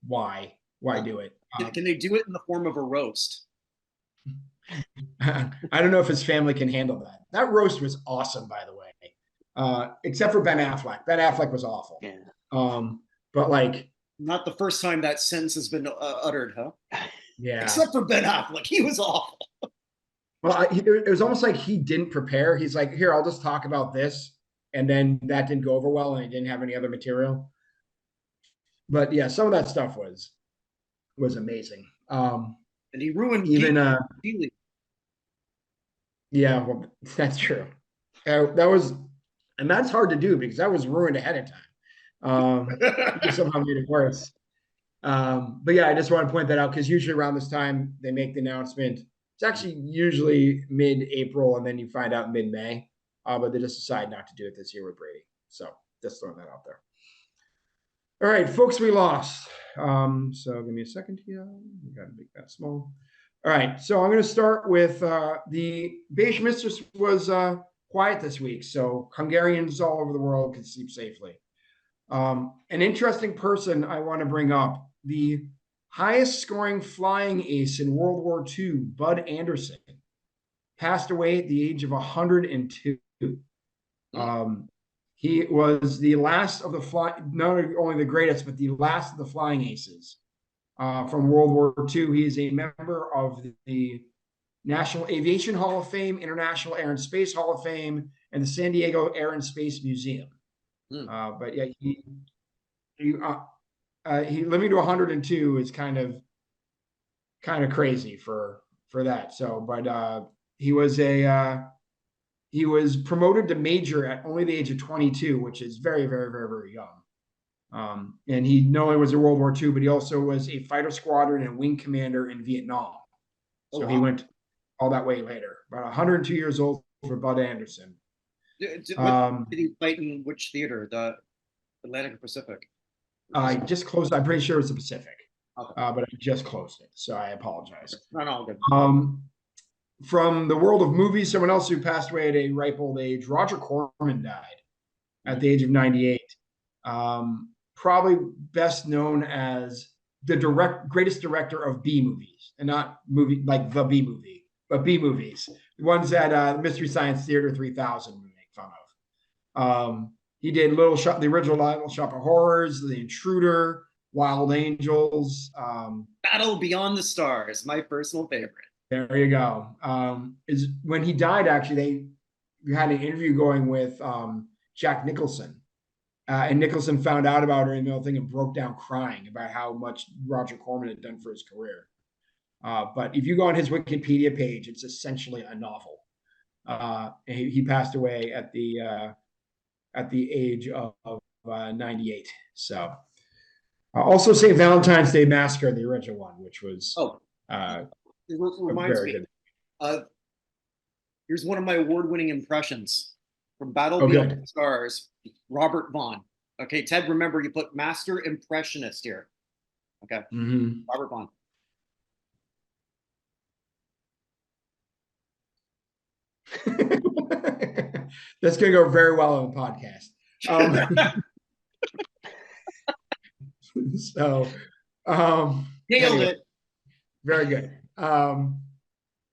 Why do it? Can they do it in the form of a roast? I don't know if his family can handle that. That roast was awesome, by the way, except for Ben Affleck. Ben Affleck was awful. Yeah. But like, not the first time that sentence has been uttered, huh? Yeah. Except for Ben Affleck, he was awful. Well, it was almost like he didn't prepare. He's like, here, I'll just talk about this. And then that didn't go over well, and he didn't have any other material. But yeah, some of that stuff was amazing. And he ruined even Geely. Yeah, well, that's true. That was, and that's hard to do because that was ruined ahead of time. He somehow made it worse. But yeah, I just want to point that out because usually around this time they make the announcement. It's actually usually mid-April, and then you find out mid-May. But they just decide not to do it this year with Brady. So just throwing that out there. All right, folks, we lost. So give me a second here. We got to make that small. All right, so I'm going to start with the Beige Mistress was quiet this week, so Hungarians all over the world can sleep safely. An interesting person I want to bring up, the highest scoring flying ace in World War II, Bud Anderson, passed away at the age of 102. He was the last of the not only the greatest, but the last of the flying aces from World War II. He is a member of the National Aviation Hall of Fame, International Air and Space Hall of Fame, and the San Diego Air and Space Museum. But yeah, he living to 102 is kind of crazy for that. So, but he was promoted to major at only the age of 22, which is very, very, very, very young. And he not only was in World War II, but he also was a fighter squadron and wing commander in Vietnam. So he went all that way later. About 102 years old for Bud Anderson. Did he fight in which theater? The Atlantic or Pacific? I just closed. I'm pretty sure it's the Pacific. Okay. But I just closed it, so I apologize. No, good. From the world of movies, someone else who passed away at a ripe old age, Roger Corman died at the age of 98. Probably best known as the greatest director of B movies, and not movie like the B movie, but B movies, the ones that Mystery Science Theater 3000 would make fun of. He did the original Little Shop of Horrors, The Intruder, Wild Angels, Battle Beyond the Stars, my personal favorite. There you go. Is when he died, actually, we had an interview going with Jack Nicholson. And Nicholson found out about her in the whole thing and broke down crying about how much Roger Corman had done for his career. But if you go on his Wikipedia page, it's essentially a novel. He passed away at the age of 98. So also St. Valentine's Day Massacre, the original one, which was it reminds me. Here's one of my award-winning impressions from Battle Beyond the Stars. Robert Vaughn. Okay, Ted, remember you put master impressionist here. Okay, Robert Vaughn. That's going to go very well on the podcast. Nailed it. Very good.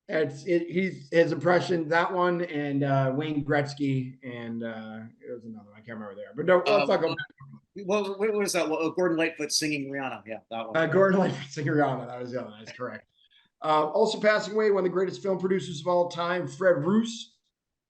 He's his impression, that one, and Wayne Gretzky, and there was another one, I can't remember there. But no, let's talk about what was that? Gordon Lightfoot singing Rihanna. Yeah, that one. Gordon Lightfoot singing Rihanna. That was the other one. That's correct. Also passing away, one of the greatest film producers of all time, Fred Roos.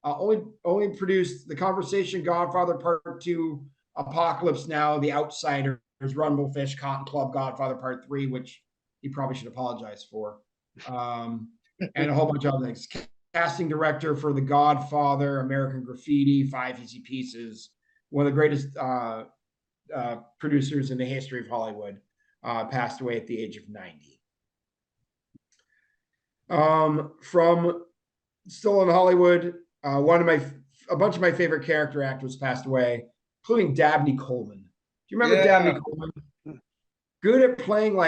Only produced The Conversation, Godfather Part 2, Apocalypse Now, The Outsiders, Rumblefish, Cotton Club, Godfather Part 3, which he probably should apologize for. And a whole bunch of other things. Casting director for The Godfather, American Graffiti, Five Easy Pieces. One of the greatest producers in the history of Hollywood. Passed away at the age of 90. From still in Hollywood, a bunch of my favorite character actors passed away, including Dabney Coleman. Do you remember Dabney Coleman? Good at playing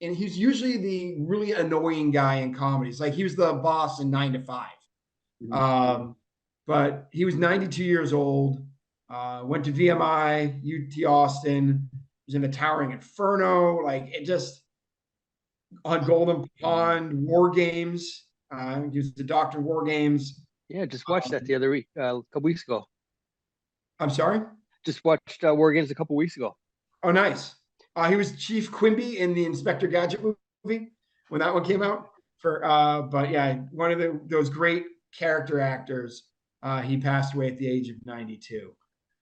and he's usually the really annoying guy in comedies. Like he was the boss in 9 to 5. But he was 92 years old, went to VMI, UT Austin, was in the Towering Inferno, on Golden Pond, War Games. He was the Doctor in War Games. Yeah, just watched that the other week, a couple weeks ago. I'm sorry? Just watched War Games a couple weeks ago. Oh, nice. He was Chief Quimby in the Inspector Gadget movie when that one came out. But yeah, one of those great character actors. He passed away at the age of 92.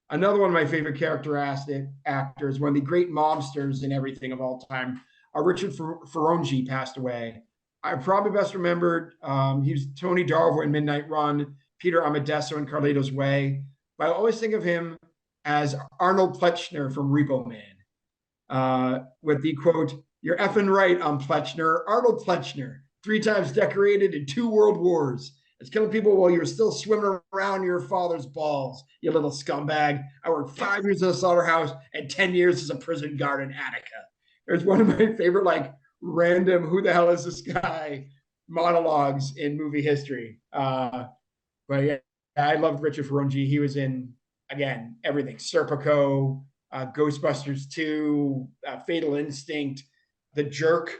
Another one of my favorite character actors, one of the great mobsters and everything of all time, Richard Ferrongi passed away. I probably best remembered, he was Tony Darvo in Midnight Run, Peter Amadesso in Carlito's Way. But I always think of him as Arnold Pletchner from Repo Man, with the quote, "You're effing right, I'm Pletchner, Arnold Pletchner, 3 times decorated in 2 world wars. It's killing people while you're still swimming around your father's balls, you little scumbag. I worked 5 years in a slaughterhouse and 10 years as a prison guard in Attica." There's one of my favorite, like, random, who the hell is this guy monologues in movie history. But yeah, I loved Richard Ferrongi. He was in, again, everything. Serpico, Ghostbusters 2, Fatal Instinct, The Jerk.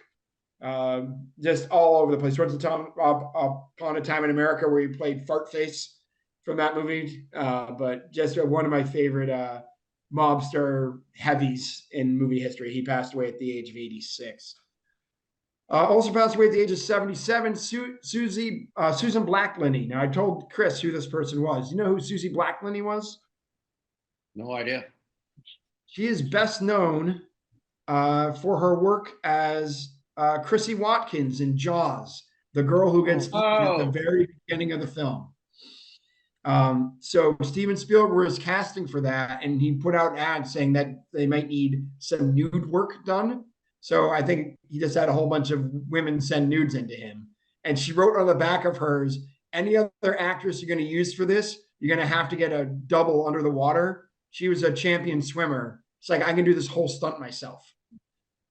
Just all over the place. Once upon a time in America, where he played Fartface from that movie. But just one of my favorite mobster heavies in movie history. He passed away at the age of 86. Also passed away at the age of 77, Susan Blacklinney. Now, I told Chris who this person was. You know who Susie Blacklinney was? No idea. She is best known for her work as Chrissy Watkins in Jaws, the girl who gets eaten at the very beginning of the film. So Steven Spielberg was casting for that, and he put out ads saying that they might need some nude work done. So I think he just had a whole bunch of women send nudes into him. And she wrote on the back of hers, "Any other actress you're going to use for this, you're going to have to get a double under the water." She was a champion swimmer. It's like, I can do this whole stunt myself.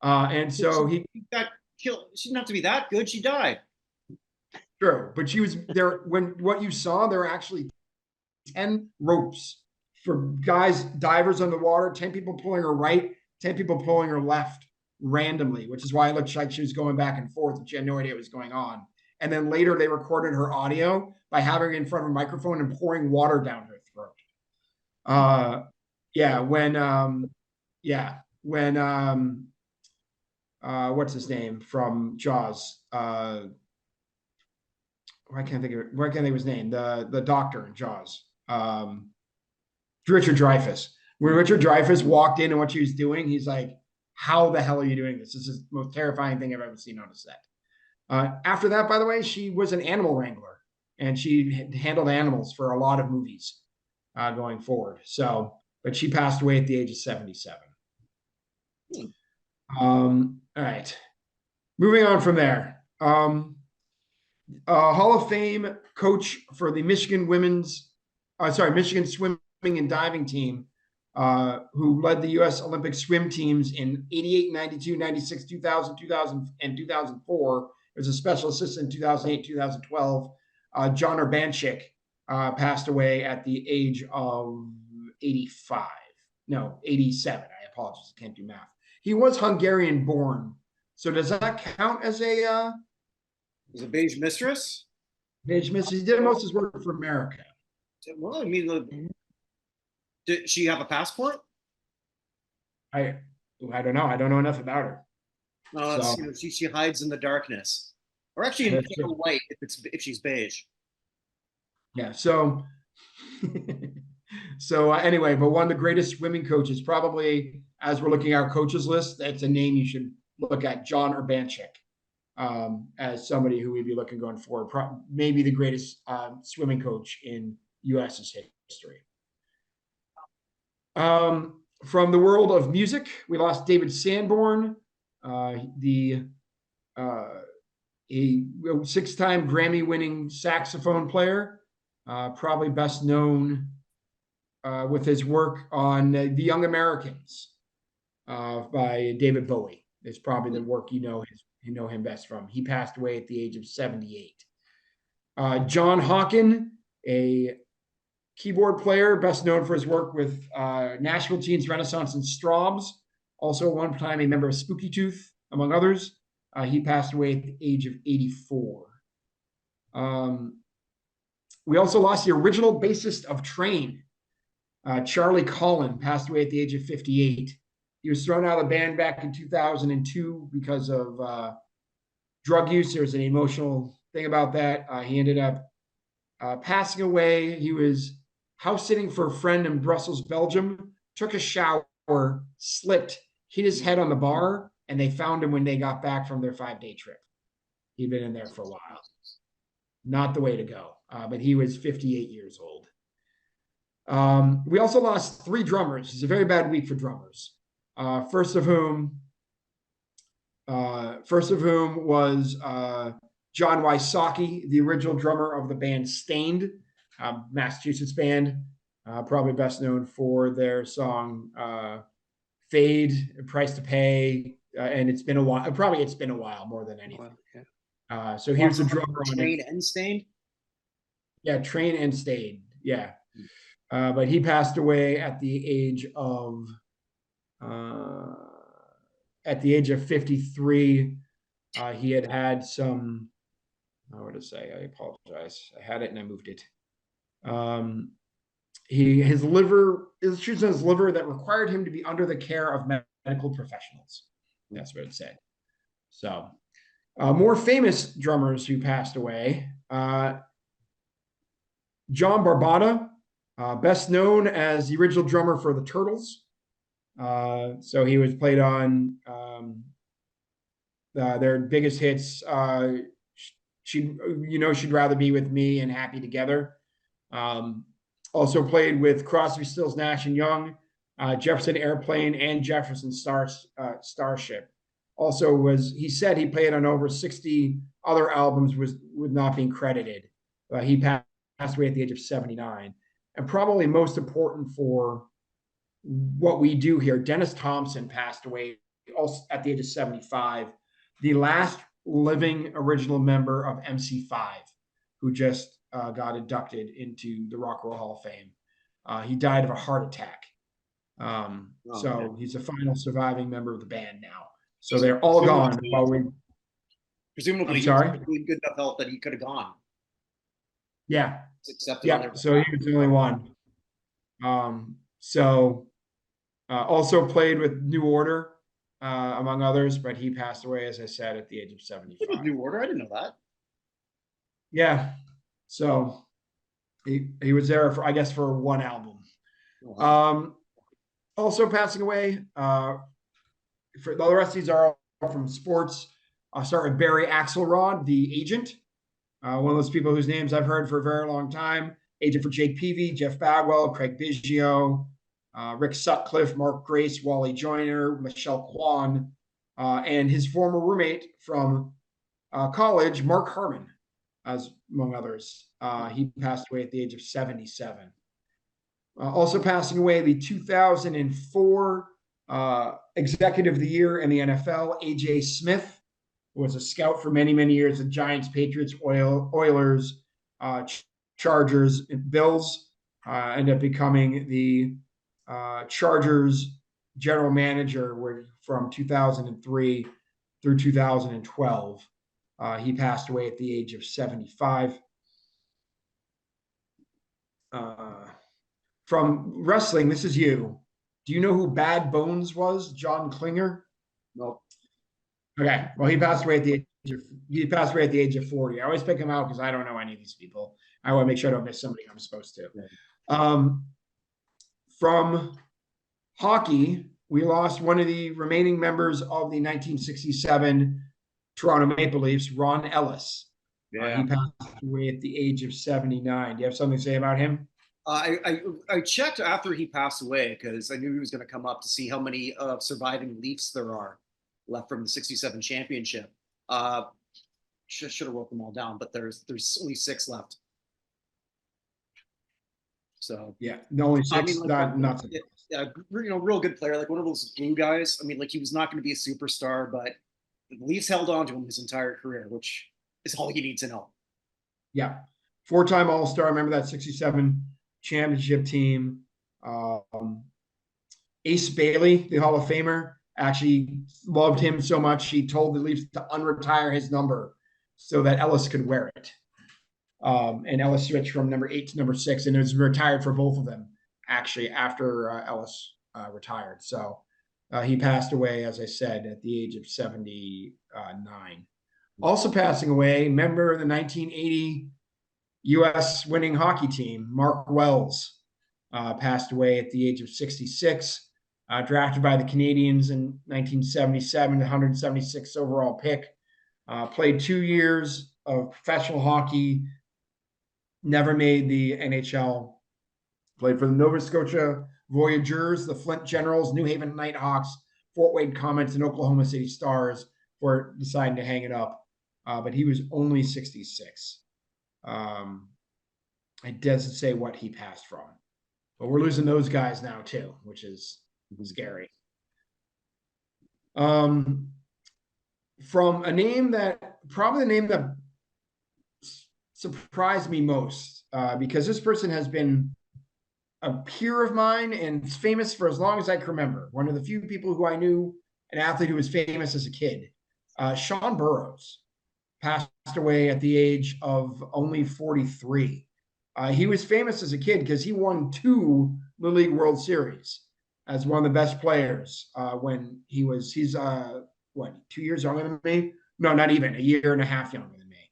And so she got killed. She didn't have to be that good. She died. True, but she was there when what you saw. There were actually 10 ropes for guys, divers underwater. 10 people pulling her right, 10 people pulling her left randomly, which is why it looked like she was going back and forth, and she had no idea what was going on. And then later they recorded her audio by having her in front of a microphone and pouring water down her throat. What's his name from Jaws? Why can't I think of his name? The doctor in Jaws. Richard Dreyfuss. When Richard Dreyfuss walked in and what she was doing, he's like, "How the hell are you doing this? This is the most terrifying thing I've ever seen on a set." After that, by the way, she was an animal wrangler, and she handled animals for a lot of movies going forward. So, but she passed away at the age of 77. All right. Moving on from there. Hall of Fame coach for the Michigan Michigan swimming and diving team, who led the U.S. Olympic swim teams in 88, 92, 96, 2000, 2000, and 2004. As a special assistant in 2008, 2012. John Urbanchik passed away at the age of 85. No, 87. I apologize. I can't do math. He was Hungarian born. So does that count as a Was a beige mistress? beige mistress? He did most of his work for America. Well, I mean, did she have a passport? I don't know. I don't know enough about her. No, So- you know, she hides in the darkness, or actually in That's pale white if she's beige. Yeah. So, anyway, but one of the greatest swimming coaches, probably as we're looking at our coaches list, that's a name you should look at, John Urbanchik, as somebody who we'd be looking going forward. Maybe the greatest swimming coach in U.S.'s history. From the world of music, we lost David Sanborn, a 6-time Grammy-winning saxophone player, probably best known with his work on The Young Americans by David Bowie. It's probably the work you know him best from. He passed away at the age of 78. John Hawken, a keyboard player, best known for his work with Nashville Teens, Renaissance, and Straubs. Also, one time a member of Spooky Tooth, among others. He passed away at the age of 84. We also lost the original bassist of Train, Charlie Collin, passed away at the age of 58. He was thrown out of the band back in 2002 because of drug use. There was an emotional thing about that. He ended up passing away. He was house sitting for a friend in Brussels, Belgium, took a shower, slipped, hit his head on the bar, and they found him when they got back from their 5-day trip. He'd been in there for a while. Not the way to go, but he was 58 years old. We also lost 3 drummers. It's a very bad week for drummers. First of whom was John Wysocki, the original drummer of the band Stained, Massachusetts band, probably best known for their song Fade, Price to Pay, and it's been a while. Probably it's been a while more than anything. So he was a drummer on Train and Stained. Yeah, Train and Stained. Yeah, but he passed away at the age of 53. He had some. What to say? I apologize. I had it and I moved it. His liver, issues in his liver that required him to be under the care of medical professionals. That's what it said. So, more famous drummers who passed away. John Barbata, best known as the original drummer for the Turtles. So he was played on their biggest hits. She'd rather be with me and Happy Together. Also played with Crosby, Stills, Nash and Young, Jefferson Airplane, and Jefferson Starship. Also he said he played on over 60 other albums with not being credited. He passed away at the age of 79. And probably most important for what we do here, Dennis Thompson passed away also at the age of 75, the last living original member of MC5, who just got inducted into the Rock and Roll Hall of Fame. He died of a heart attack. So he's the final surviving member of the band now. So they're all gone. Presumably, I'm sorry? he was in good enough health that he could have gone. Yeah. Accepted Yeah. So he was the only one. Also played with New Order, among others, but he passed away, as I said, at the age of 75. New Order? I didn't know that. Yeah. So he was there for, I guess, for one album. Also passing away, for the rest of these are all from sports. I'll start with Barry Axelrod, the agent. One of those people whose names I've heard for a very long time. Agent for Jake Peavy, Jeff Bagwell, Craig Biggio, Rick Sutcliffe, Mark Grace, Wally Joyner, Michelle Kwan, and his former roommate from college, Mark Harmon, among others. He passed away at the age of 77. Also passing away, the 2004 Executive of the Year in the NFL, A.J. Smith, who was a scout for many, many years at Giants, Patriots, Oilers, Chargers, and Bills. Ended up becoming the Chargers general manager from 2003 through 2012. He passed away at the age of 75. From wrestling, this is you. Do you know who Bad Bones was? John Klinger? No. Okay. Well, he passed away at the age of 40. I always pick him out because I don't know any of these people. I want to make sure I don't miss somebody I'm supposed to. From hockey, we lost one of the remaining members of the 1967 Toronto Maple Leafs, Ron Ellis. He passed away at the age of 79. Do you have something to say about him? I checked after he passed away because I knew he was going to come up to see how many surviving Leafs there are left from the 67 championship. Should have wrote them all down, but there's only 6 left. So yeah, only 6. I mean, not real good player, like one of those blue guys. I mean, like he was not going to be a superstar, but the Leafs held on to him his entire career, which is all you need to know. Yeah, 4-time All-Star. Remember that 67 championship team. Ace Bailey, the Hall of Famer, actually loved him so much he told the Leafs to unretire his number so that Ellis could wear it. And Ellis switched from number 8 to number 6, and it was retired for both of them actually after Ellis retired. So he passed away, as I said, at the age of 79. Also passing away, member of the 1980 U.S. winning hockey team, Mark Wells, passed away at the age of 66. Drafted by the Canadiens in 1977, the 176th overall pick. Played 2 years of professional hockey, never made the NHL. Played for the Nova Scotia Voyageurs, the Flint Generals, New Haven Nighthawks, Fort Wayne Comets, and Oklahoma City Stars before deciding to hang it up. But he was only 66. It doesn't say what he passed from. But we're losing those guys now too, which is scary. From a name that probably the name that surprised me most, because this person has been a peer of mine and famous for as long as I can remember. One of the few people who I knew, an athlete who was famous as a kid. Sean Burroughs passed away at the age of only 43. He was famous as a kid because he won 2 Little League World Series as one of the best players when he's 2 years younger than me? No, not even, a year and a half younger than me.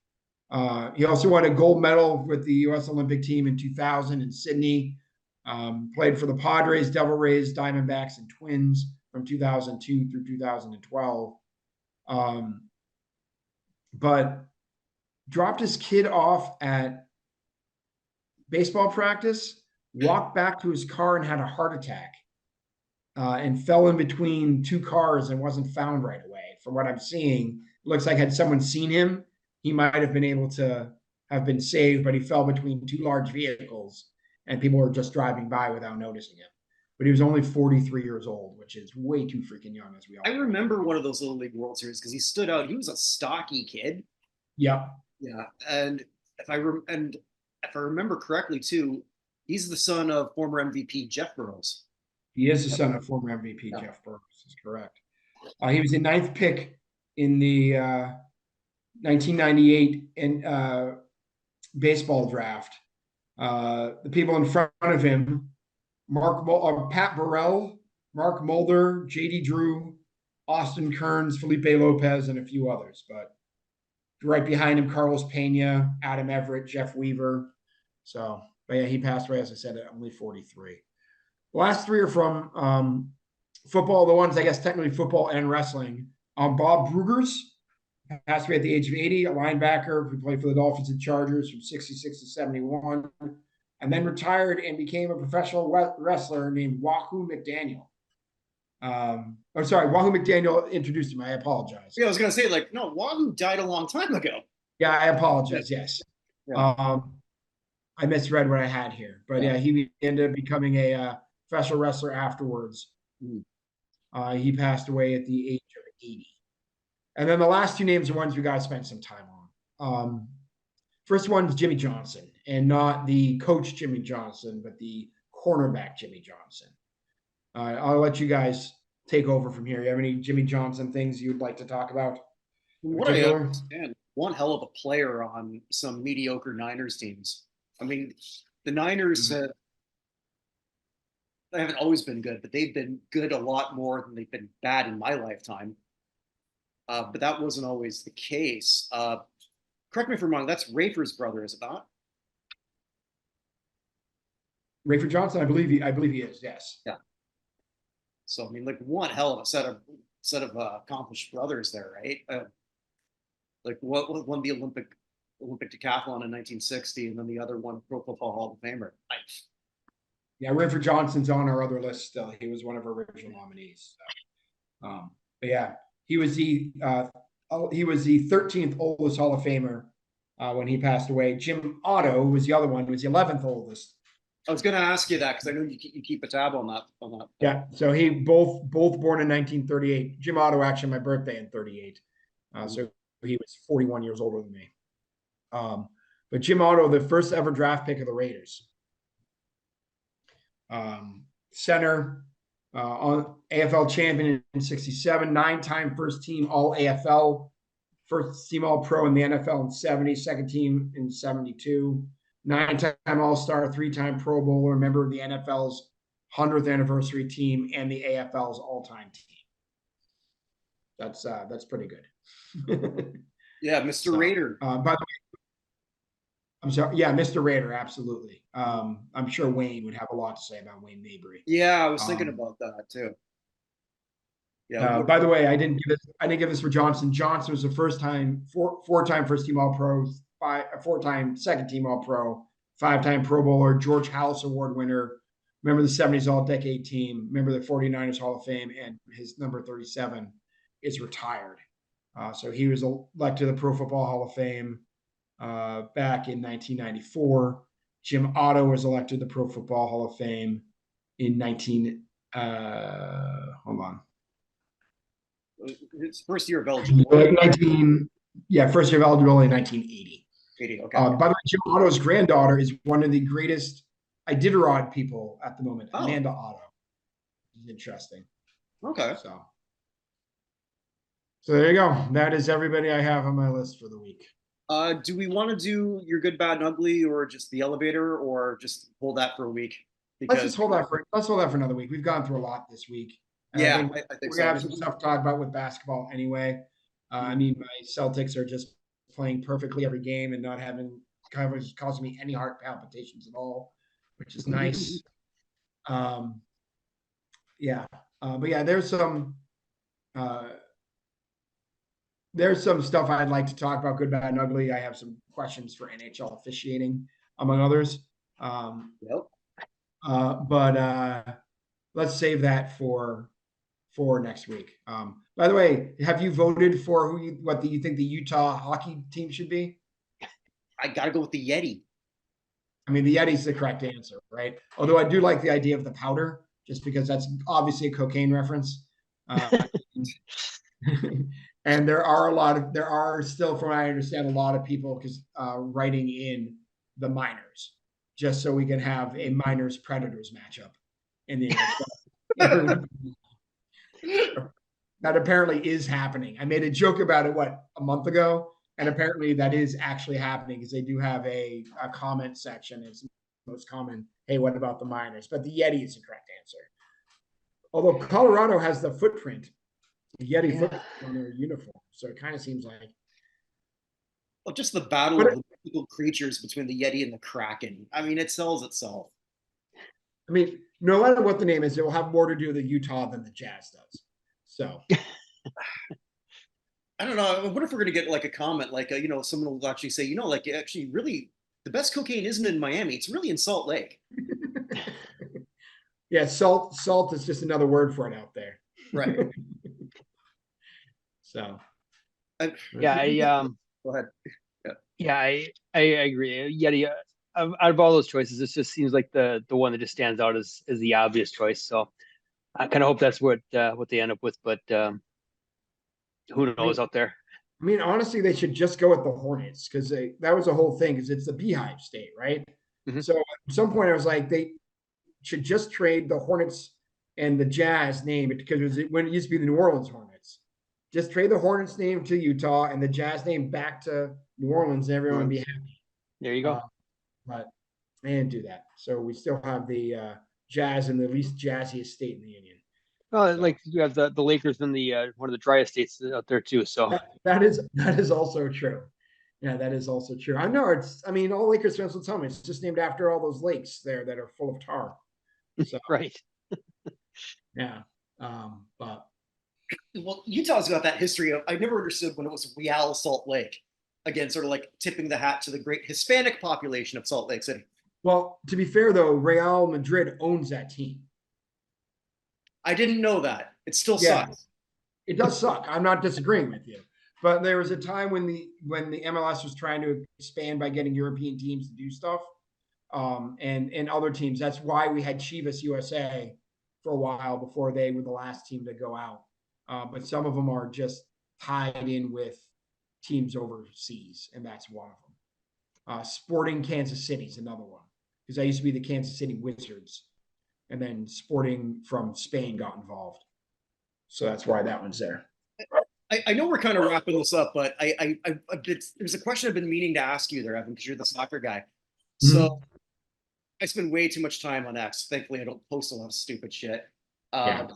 He also won a gold medal with the U.S. Olympic team in 2000 in Sydney. Played for the Padres, Devil Rays, Diamondbacks, and Twins from 2002 through 2012. But dropped his kid off at baseball practice, walked back to his car and had a heart attack, and fell in between 2 cars and wasn't found right away. From what I'm seeing, it looks like had someone seen him, he might have been able to have been saved, but he fell between 2 large vehicles and people were just driving by without noticing him. But he was only 43 years old, which is way too freaking young, as we all know. I remember one of those Little League World Series because he stood out. He was a stocky kid. Yeah. Yeah, and if I remember correctly too, he's the son of former MVP Jeff Burroughs. He is the son of former MVP Jeff Burroughs. Is correct. He was the 9th pick in the 1998 baseball draft. The people in front of him, Pat Burrell, Mark Mulder, J.D. Drew, Austin Kearns, Felipe Lopez, and a few others. But right behind him, Carlos Pena, Adam Everett, Jeff Weaver. So, but yeah, he passed away, as I said, at only 43. The last 3 are from football. The ones, I guess, technically football and wrestling. Bob Brugers passed away at the age of 80, a linebacker who played for the Dolphins and Chargers from 66 to 71, and then retired and became a professional wrestler named Wahoo McDaniel. Wahoo McDaniel introduced him. I apologize. Yeah, I was going to say, no, Wahoo died a long time ago. Yeah, I apologize. Yes. Yeah. I misread what I had here. But yeah, he ended up becoming a professional wrestler afterwards. He passed away at the age of 80. And then the last 2 names are ones we got to spend some time on. First one is Jimmy Johnson, and not the coach Jimmy Johnson, but the cornerback Jimmy Johnson. I'll let you guys take over from here. You have any Jimmy Johnson things you'd like to talk about? What I understand, one hell of a player on some mediocre Niners teams. I mean, the Niners they haven't always been good, but they've been good a lot more than they've been bad in my lifetime. But that wasn't always the case. Correct me if I'm wrong. That's Rafer's brother, is it not? Rafer Johnson, I believe he is. Yes. Yeah. So I mean, one hell of a set of accomplished brothers there, right? What won the Olympic decathlon in 1960, and then the other one Pro Football Hall of Famer. Yeah, Rafer Johnson's on our other list still. He was one of our original nominees. So. But yeah, he was the 13th oldest Hall of Famer when he passed away. Jim Otto was the other one, who was the 11th oldest. I was going to ask you that because I know you keep a tab on that. Yeah, so he both born in 1938. Jim Otto, actually, my birthday in 38. So he was 41 years older than me. But Jim Otto, the first ever draft pick of the Raiders. Center, on AFL champion in 67, 9-time first team All AFL, first team All Pro in the NFL in 70, second team in 72, 9-time All-Star, 3-time Pro Bowler, member of the NFL's 100th anniversary team and the AFL's all-time team. That's pretty good. Yeah, Mr. Raider. By the way, I'm sorry. Yeah, Mr. Raider, absolutely. I'm sure Wayne would have a lot to say about Wayne Mabry. Yeah, I was thinking about that too. Yeah. By the way, I didn't give this for Johnson. Johnson was the four-time first team All Pro, four-time second team All Pro, five-time Pro Bowler, George Halas Award winner. Remember the 70s All-Decade Team. Remember the 49ers Hall of Fame, and his number 37 is retired. So he was elected to the Pro Football Hall of Fame back in 1994. Jim Otto was elected to the Pro Football Hall of Fame in hold on. It's first year of eligibility. First year of eligibility in 1980. 80, okay. By the way, Jim Otto's granddaughter is one of the greatest Iditarod people at the moment, Amanda Otto. Interesting. Okay. So there you go. That is everybody I have on my list for the week. Do we want to do your good, bad, and ugly, or just the elevator, or just hold that for a week? Let's just hold that for another week. We've gone through a lot this week. Yeah, I think we're gonna have some stuff to talk about with basketball anyway. I mean, my Celtics are just playing perfectly every game and not having causing me any heart palpitations at all, which is nice. But yeah, there's some stuff I'd like to talk about, good, bad, and ugly. I have some questions for NHL officiating, among others. But let's save that for next week. By the way, have you voted for what you think the Utah hockey team should be? I gotta go with the Yeti. I mean, the Yeti's the correct answer, right? Although I do like the idea of the powder, just because that's obviously a cocaine reference. And there are still, from what I understand, a lot of people writing in the minors, just so we can have a minors predators matchup in the NFL. That apparently is happening. I made a joke about it, a month ago? And apparently that is actually happening, because they do have a comment section. It's most common, hey, what about the minors? But the Yeti is the correct answer. Although Colorado has the footprint, the Yeti footprint on their uniform. So it kind of seems like. Well, just the battle of the mythical creatures between the Yeti and the Kraken. I mean, it sells itself. I mean, no matter what the name is, it will have more to do with Utah than the Jazz does. So. I don't know. I wonder if we're going to get like a comment, like, someone will actually say, actually, really, the best cocaine isn't in Miami. It's really in Salt Lake. Yeah, salt is just another word for it out there. Right. So. Go ahead. Yeah, I agree. Yeti, out of all those choices, this just seems like the one that just stands out as the obvious choice. So I kind of hope that's what they end up with, but who knows out there? I mean, honestly, they should just go with the Hornets, because that was the whole thing, because it's the Beehive State, right? Mm-hmm. So at some point I was like, they should just trade the Hornets and the Jazz name, because when it used to be the New Orleans Hornets. Just trade the Hornets name to Utah and the Jazz name back to New Orleans, and everyone would be happy. There you go. But they didn't do that. So we still have the Jazz in the least jazziest state in the Union. Well, like you have the Lakers in the one of the driest states out there too. So that is also true. Yeah, that is also true. I know all Lakers fans will tell me it's just named after all those lakes there that are full of tar. So, right. Yeah. But well, Utah's got that history of, I never understood when it was Real Salt Lake. Again, sort of like tipping the hat to the great Hispanic population of Salt Lake City. Well, to be fair though, Real Madrid owns that team. I didn't know that. It still sucks. It does suck. I'm not disagreeing with you. But there was a time when the MLS was trying to expand by getting European teams to do stuff, and other teams. That's why we had Chivas USA for a while before they were the last team to go out. But some of them are just tied in with teams overseas, and that's one of them. Sporting Kansas City is another one, because I used to be the Kansas City Wizards. And then Sporting from Spain got involved. So that's why that one's there. I know we're kind of wrapping this up, but there's a question I've been meaning to ask you there, Evan, because you're the soccer guy. So I spend way too much time on X. Thankfully, I don't post a lot of stupid shit. And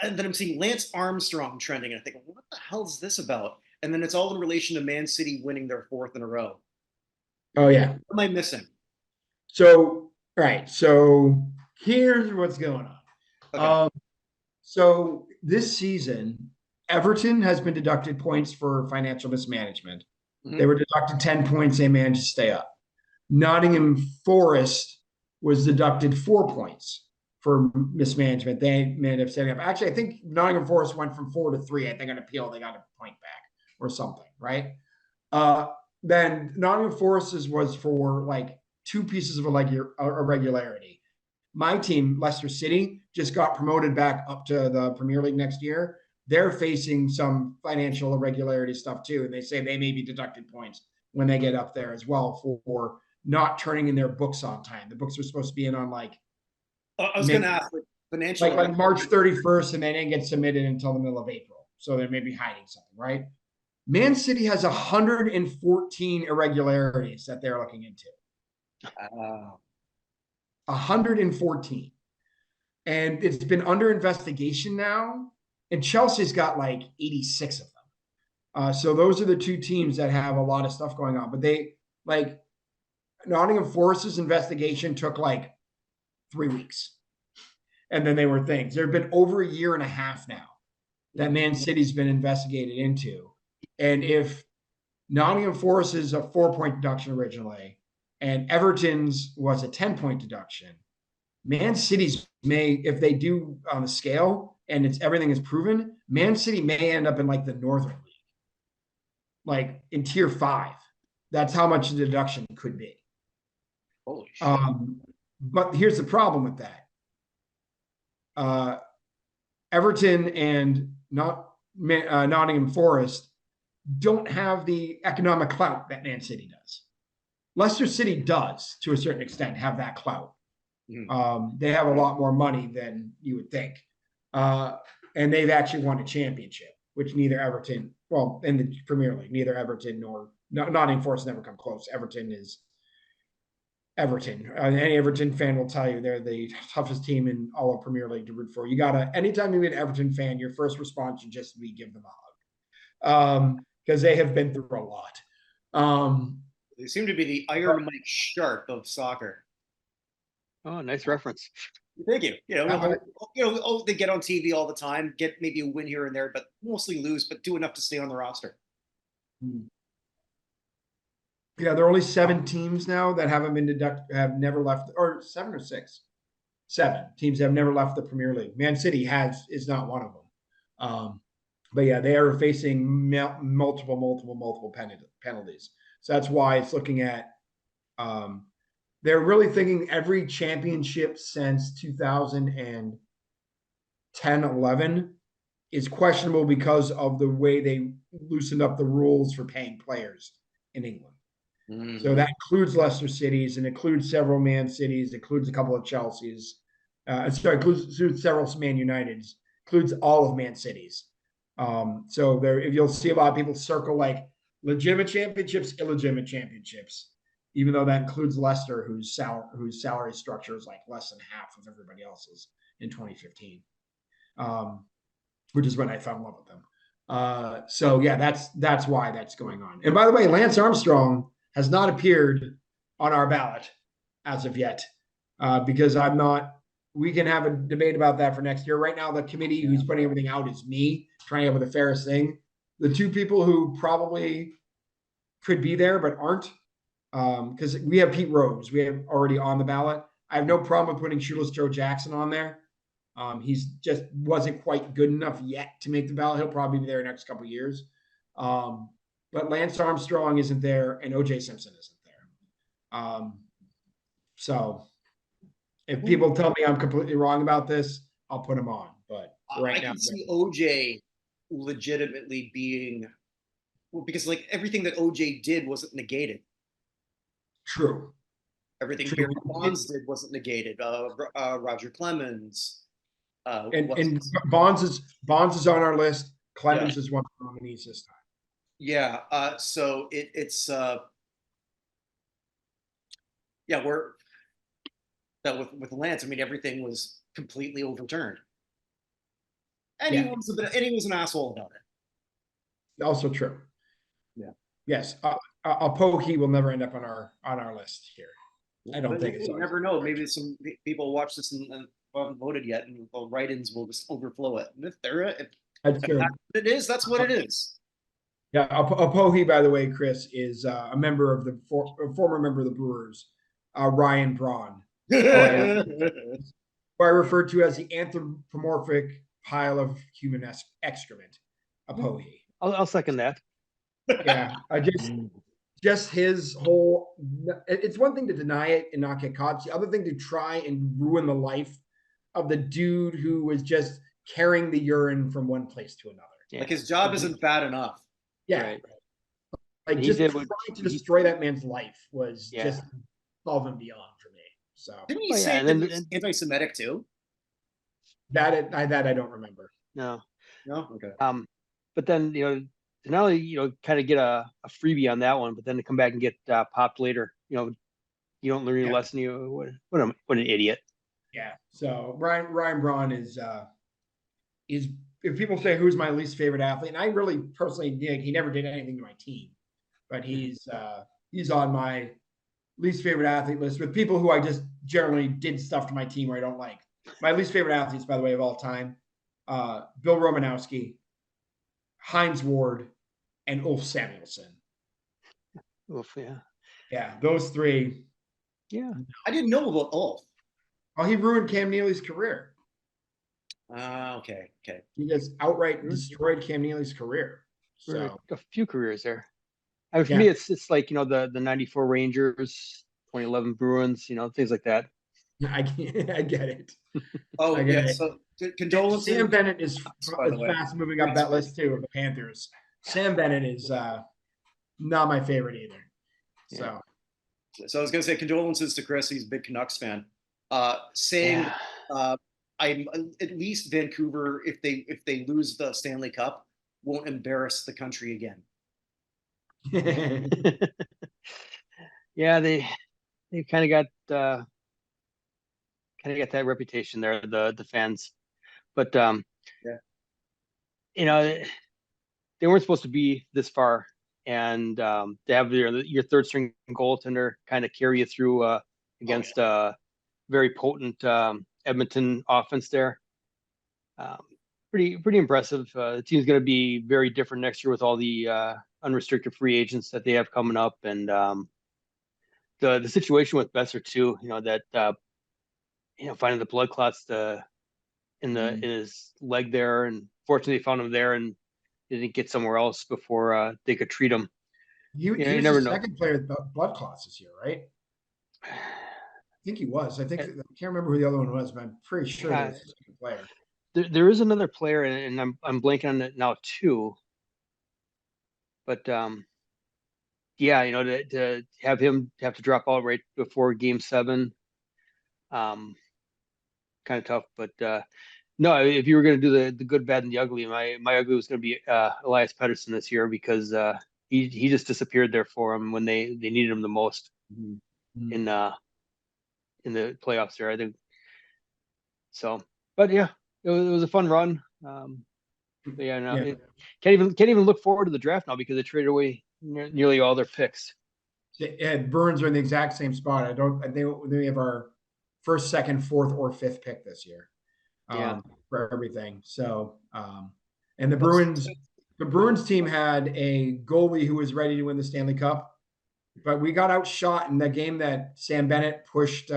then I'm seeing Lance Armstrong trending, and I think, what the hell is this about? and then it's all in relation to Man City winning their 4th in a row. Oh yeah. What am I missing? So right. So here's what's going on. Okay. So this season, Everton has been deducted points for financial mismanagement. Mhm. They were deducted 10 points. They managed to stay up. Nottingham Forest was deducted 4 points for mismanagement. They may have stayed up. Actually, I think Nottingham Forest went from 4 to 3. I think on appeal they got a point back or something, right? Then Nottingham Forest's was for like 2 pieces of irregularity. My team, Leicester City, just got promoted back up to the Premier League next year. They're facing some financial irregularity stuff too, and they say they may be deducted points when they get up there as well for not turning in their books on time. The books were supposed to be in on like I was going to ask, financial, like March 31st, and they didn't get submitted until the middle of April. So they may be hiding something, right? Man City has 114 irregularities that they're looking into. 114. And it's been under investigation now. And Chelsea's got like 86 of them. So those are the 2 teams that have a lot of stuff going on. But they like Nottingham Forest's investigation took like 3 weeks. And then they were things. There have been over a year and a half now that Man City's been investigated into. And if Nottingham Forest is a 4-point deduction originally, and Everton's was a 10-point deduction, Man City's may, if they do on the scale and it's everything is proven, Man City may end up in like the Northern League, like in tier 5. That's how much the deduction could be. Holy shit. But here's the problem with that. Everton and Nottingham Forest don't have the economic clout that Man City does. Leicester City does, to a certain extent, have that clout. They have a lot more money than you would think. And they've actually won a championship, which neither Everton, well, in the Premier League, neither Everton nor Nottingham Forest never come close. Everton is Everton. Any Everton fan will tell you they're the toughest team in all of Premier League to root for. You gotta, anytime you meet an Everton fan, your first response should just be give them a hug. Because they have been through a lot. They seem to be the Iron Mike Sharp of soccer. Oh, nice reference. Thank you. They get on TV all the time, get maybe a win here and there, but mostly lose, but do enough to stay on the roster. Yeah, there are only 7 teams now that haven't been deducted, have never left, or 7 or 6. 7 teams have never left the Premier League. Man City is not one of them. But yeah, they are facing multiple penalties. So that's why it's looking at. They're really thinking every championship since 2010-11 is questionable because of the way they loosened up the rules for paying players in England. Mm-hmm. So that includes Leicester Cities and includes several Man Cities, includes a couple of Chelseas, includes several Man Uniteds, includes all of Man Cities. So there, if you'll see a lot of people circle like legitimate championships, illegitimate championships, even though that includes Leicester, whose salary structure is like less than half of everybody else's in 2015, which is when I fell in love with them. So yeah, that's why that's going on. And by the way, Lance Armstrong has not appeared on our ballot as of yet, because I'm not. We can have a debate about that for next year. Right now, the committee who's putting everything out is me, trying to have the fairest thing. The 2 people who probably could be there but aren't, because we have Pete Rose. We have already on the ballot. I have no problem with putting Shoeless Joe Jackson on there. He's just wasn't quite good enough yet to make the ballot. He'll probably be there next couple of years. But Lance Armstrong isn't there, and O.J. Simpson isn't there. So if people tell me I'm completely wrong about this, I'll put him on. But I can see OJ legitimately being, well, because like everything that OJ did wasn't negated. True. Everything Barry Bonds did wasn't negated. Roger Clemens. And Bonds is on our list. Clemens is one of the nominees this time. Yeah. So it's we're that with Lance. I mean, everything was completely overturned. And he was an asshole about it. Also true. Yeah. Yes. A pokey will never end up on our list here. I don't think it's. You never know. Maybe some people watch this and haven't voted yet, and the write-ins will just overflow it. And if That's true. it is, that's what it is. Yeah, Apohi, by the way, Chris, is a member of a former member of the Brewers, Ryan Braun, who I refer to as the anthropomorphic pile of human excrement. Apohi. I'll second that. Yeah, I just his whole. It's one thing to deny it and not get caught. It's the other thing to try and ruin the life of the dude who was just carrying the urine from one place to another. Yeah. Like his job isn't bad enough. Yeah. Right. Like just trying to destroy that man's life was just above and beyond for me. So didn't he say that he's anti-Semitic too? That I don't remember. No. Okay. But then to not only kind of get a freebie on that one, but then to come back and get popped later. You don't learn your lesson. What an idiot. Yeah. So Ryan Braun is if people say who's my least favorite athlete, and I really personally dig, he never did anything to my team, but he's on my least favorite athlete list with people who I just generally did stuff to my team where I don't like. My least favorite athletes, by the way, of all time, Bill Romanowski, Heinz Ward, and Ulf Samuelson. Oof, yeah. Yeah, those three. Yeah. I didn't know about Ulf. Oh, he ruined Cam Neely's career. Okay. He just outright destroyed Cam Neely's career. So a few careers there. I mean, for me, it's like the '94 Rangers, 2011 Bruins, things like that. I get it. Oh yeah. So condolences. Sam Bennett is fast moving up that list too of the Panthers. Sam Bennett is not my favorite either. So I was gonna say condolences to Chris. He's a big Canucks fan. I'm at least Vancouver, if they lose the Stanley Cup, won't embarrass the country again. Yeah, they kind of got that reputation there, the fans, but they weren't supposed to be this far, and to have your third string goaltender kind of carry you through against very potent Edmonton offense there. Pretty impressive. The team's going to be very different next year with all the unrestricted free agents that they have coming up, and the situation with Besser too. That finding the blood clots in his leg there, and fortunately they found him there, and they didn't get somewhere else before they could treat him. He was never the know. second player with blood clots this year, right? I think he was. I can't remember who the other one was, but I'm pretty sure he was the second player. There is another player, and I'm blanking on it now too. But to have him have to drop out right before Game 7, kind of tough. But no, if you were going to do the good, bad, and the ugly, my ugly was going to be Elias Pettersson this year because he just disappeared there for him when they needed him the most in the playoffs there, I think. So, but yeah, it was a fun run. Can't even look forward to the draft now because they traded away nearly all their picks. And Bruins are in the exact same spot. They have our first, second, fourth, or fifth pick this year. For everything. So, and the Bruins team had a goalie who was ready to win the Stanley Cup, but we got outshot in the game that Sam Bennett pushed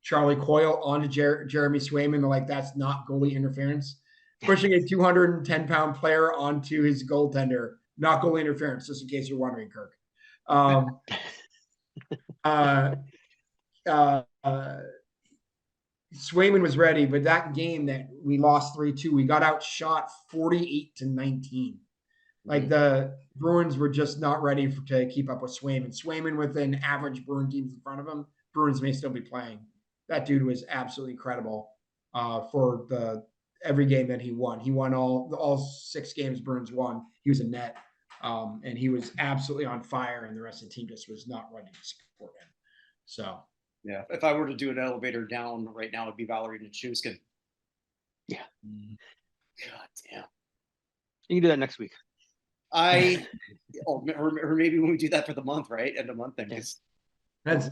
Charlie Coyle onto Jeremy Swayman. They're like, that's not goalie interference. Pushing a 210-pound player onto his goaltender, not goalie interference, just in case you're wondering, Kirk. Swayman was ready, but that game that we lost 3-2, we got outshot 48-19. Like the Bruins were just not ready to keep up with Swayman. Swayman with an average Bruin teams in front of him, Bruins may still be playing. That dude was absolutely incredible for every game that he won. He won all 6 games Bruins won. He was a net, and he was absolutely on fire, and the rest of the team just was not ready to support him. So. Yeah, if I were to do an elevator down right now, it'd be Valerie Nichushkin. Yeah. God damn. You can do that next week. or maybe when we do that for the month, right? End of month thing. Yeah. That's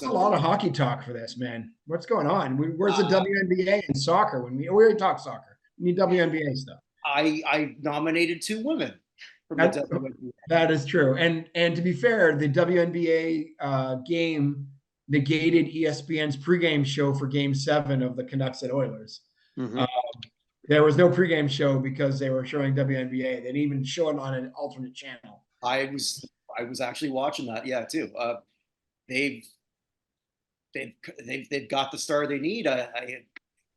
a lot of hockey talk for this, man. What's going on? Where's the WNBA and soccer? We already talk soccer. We need WNBA stuff. I nominated 2 women from the WNBA. That is true. And to be fair, the WNBA game negated ESPN's pregame show for Game 7 of the Canucks and Oilers. Mhm. There was no pregame show because they were showing WNBA. They didn't even show it on an alternate channel. I was actually watching that, yeah, too. They've got the star they need. I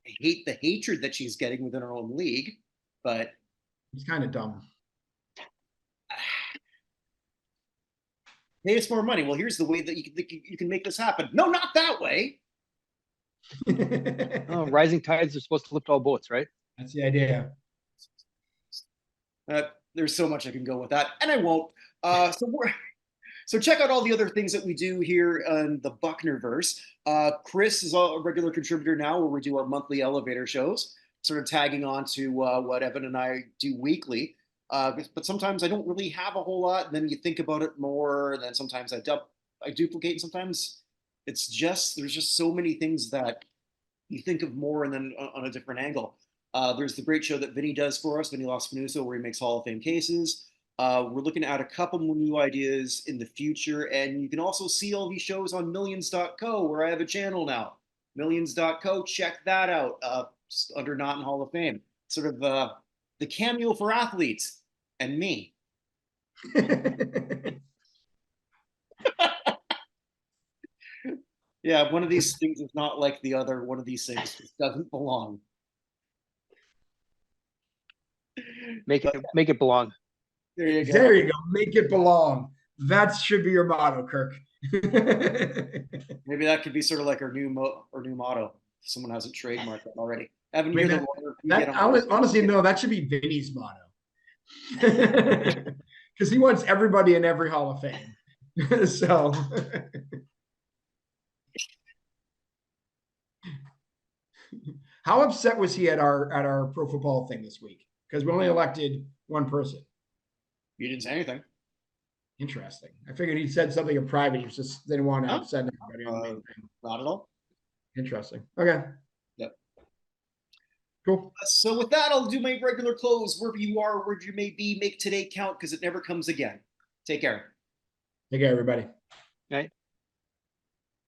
hate the hatred that she's getting within her own league, but It's kind of dumb. pay us more money. Well, here's the way that you can make this happen. No, not that way. Oh, rising tides are supposed to lift all boats, right? That's the idea. There's so much I can go with that, and I won't. So check out all the other things that we do here in the Buchnerverse. Chris is a regular contributor now, where we do our monthly elevator shows, sort of tagging on to what Evan and I do weekly. But sometimes I don't really have a whole lot. And then you think about it more. And then sometimes I duplicate. And sometimes there's just so many things that you think of more and then on a different angle. There's the great show that Vinny does for us, Vinny Lospinoso, where he makes Hall of Fame cases. We're looking at a couple more new ideas in the future. And you can also see all these shows on millions.co, where I have a channel now. Millions.co, check that out, under Not in Hall of Fame. Sort of the cameo for athletes and me. Yeah, one of these things is not like the other. One of these things just doesn't belong. Make it belong. There you go. There you go. Make it belong. That should be your motto, Kirk. Maybe that could be sort of like our new motto. If someone hasn't trademarked that already. Evan, you're the lawyer. Honestly, no, that should be Vinny's motto. Because he wants everybody in every Hall of Fame. So how upset was he at our pro football thing this week? Because we only elected one person. You didn't say anything. Interesting. I figured he said something in private. He just didn't want to upset anybody. Not at all. Interesting. Okay. Yep. Cool. So with that, I'll do my regular close. Wherever you are, wherever you may be, make today count because it never comes again. Take care. Take care, everybody. Right.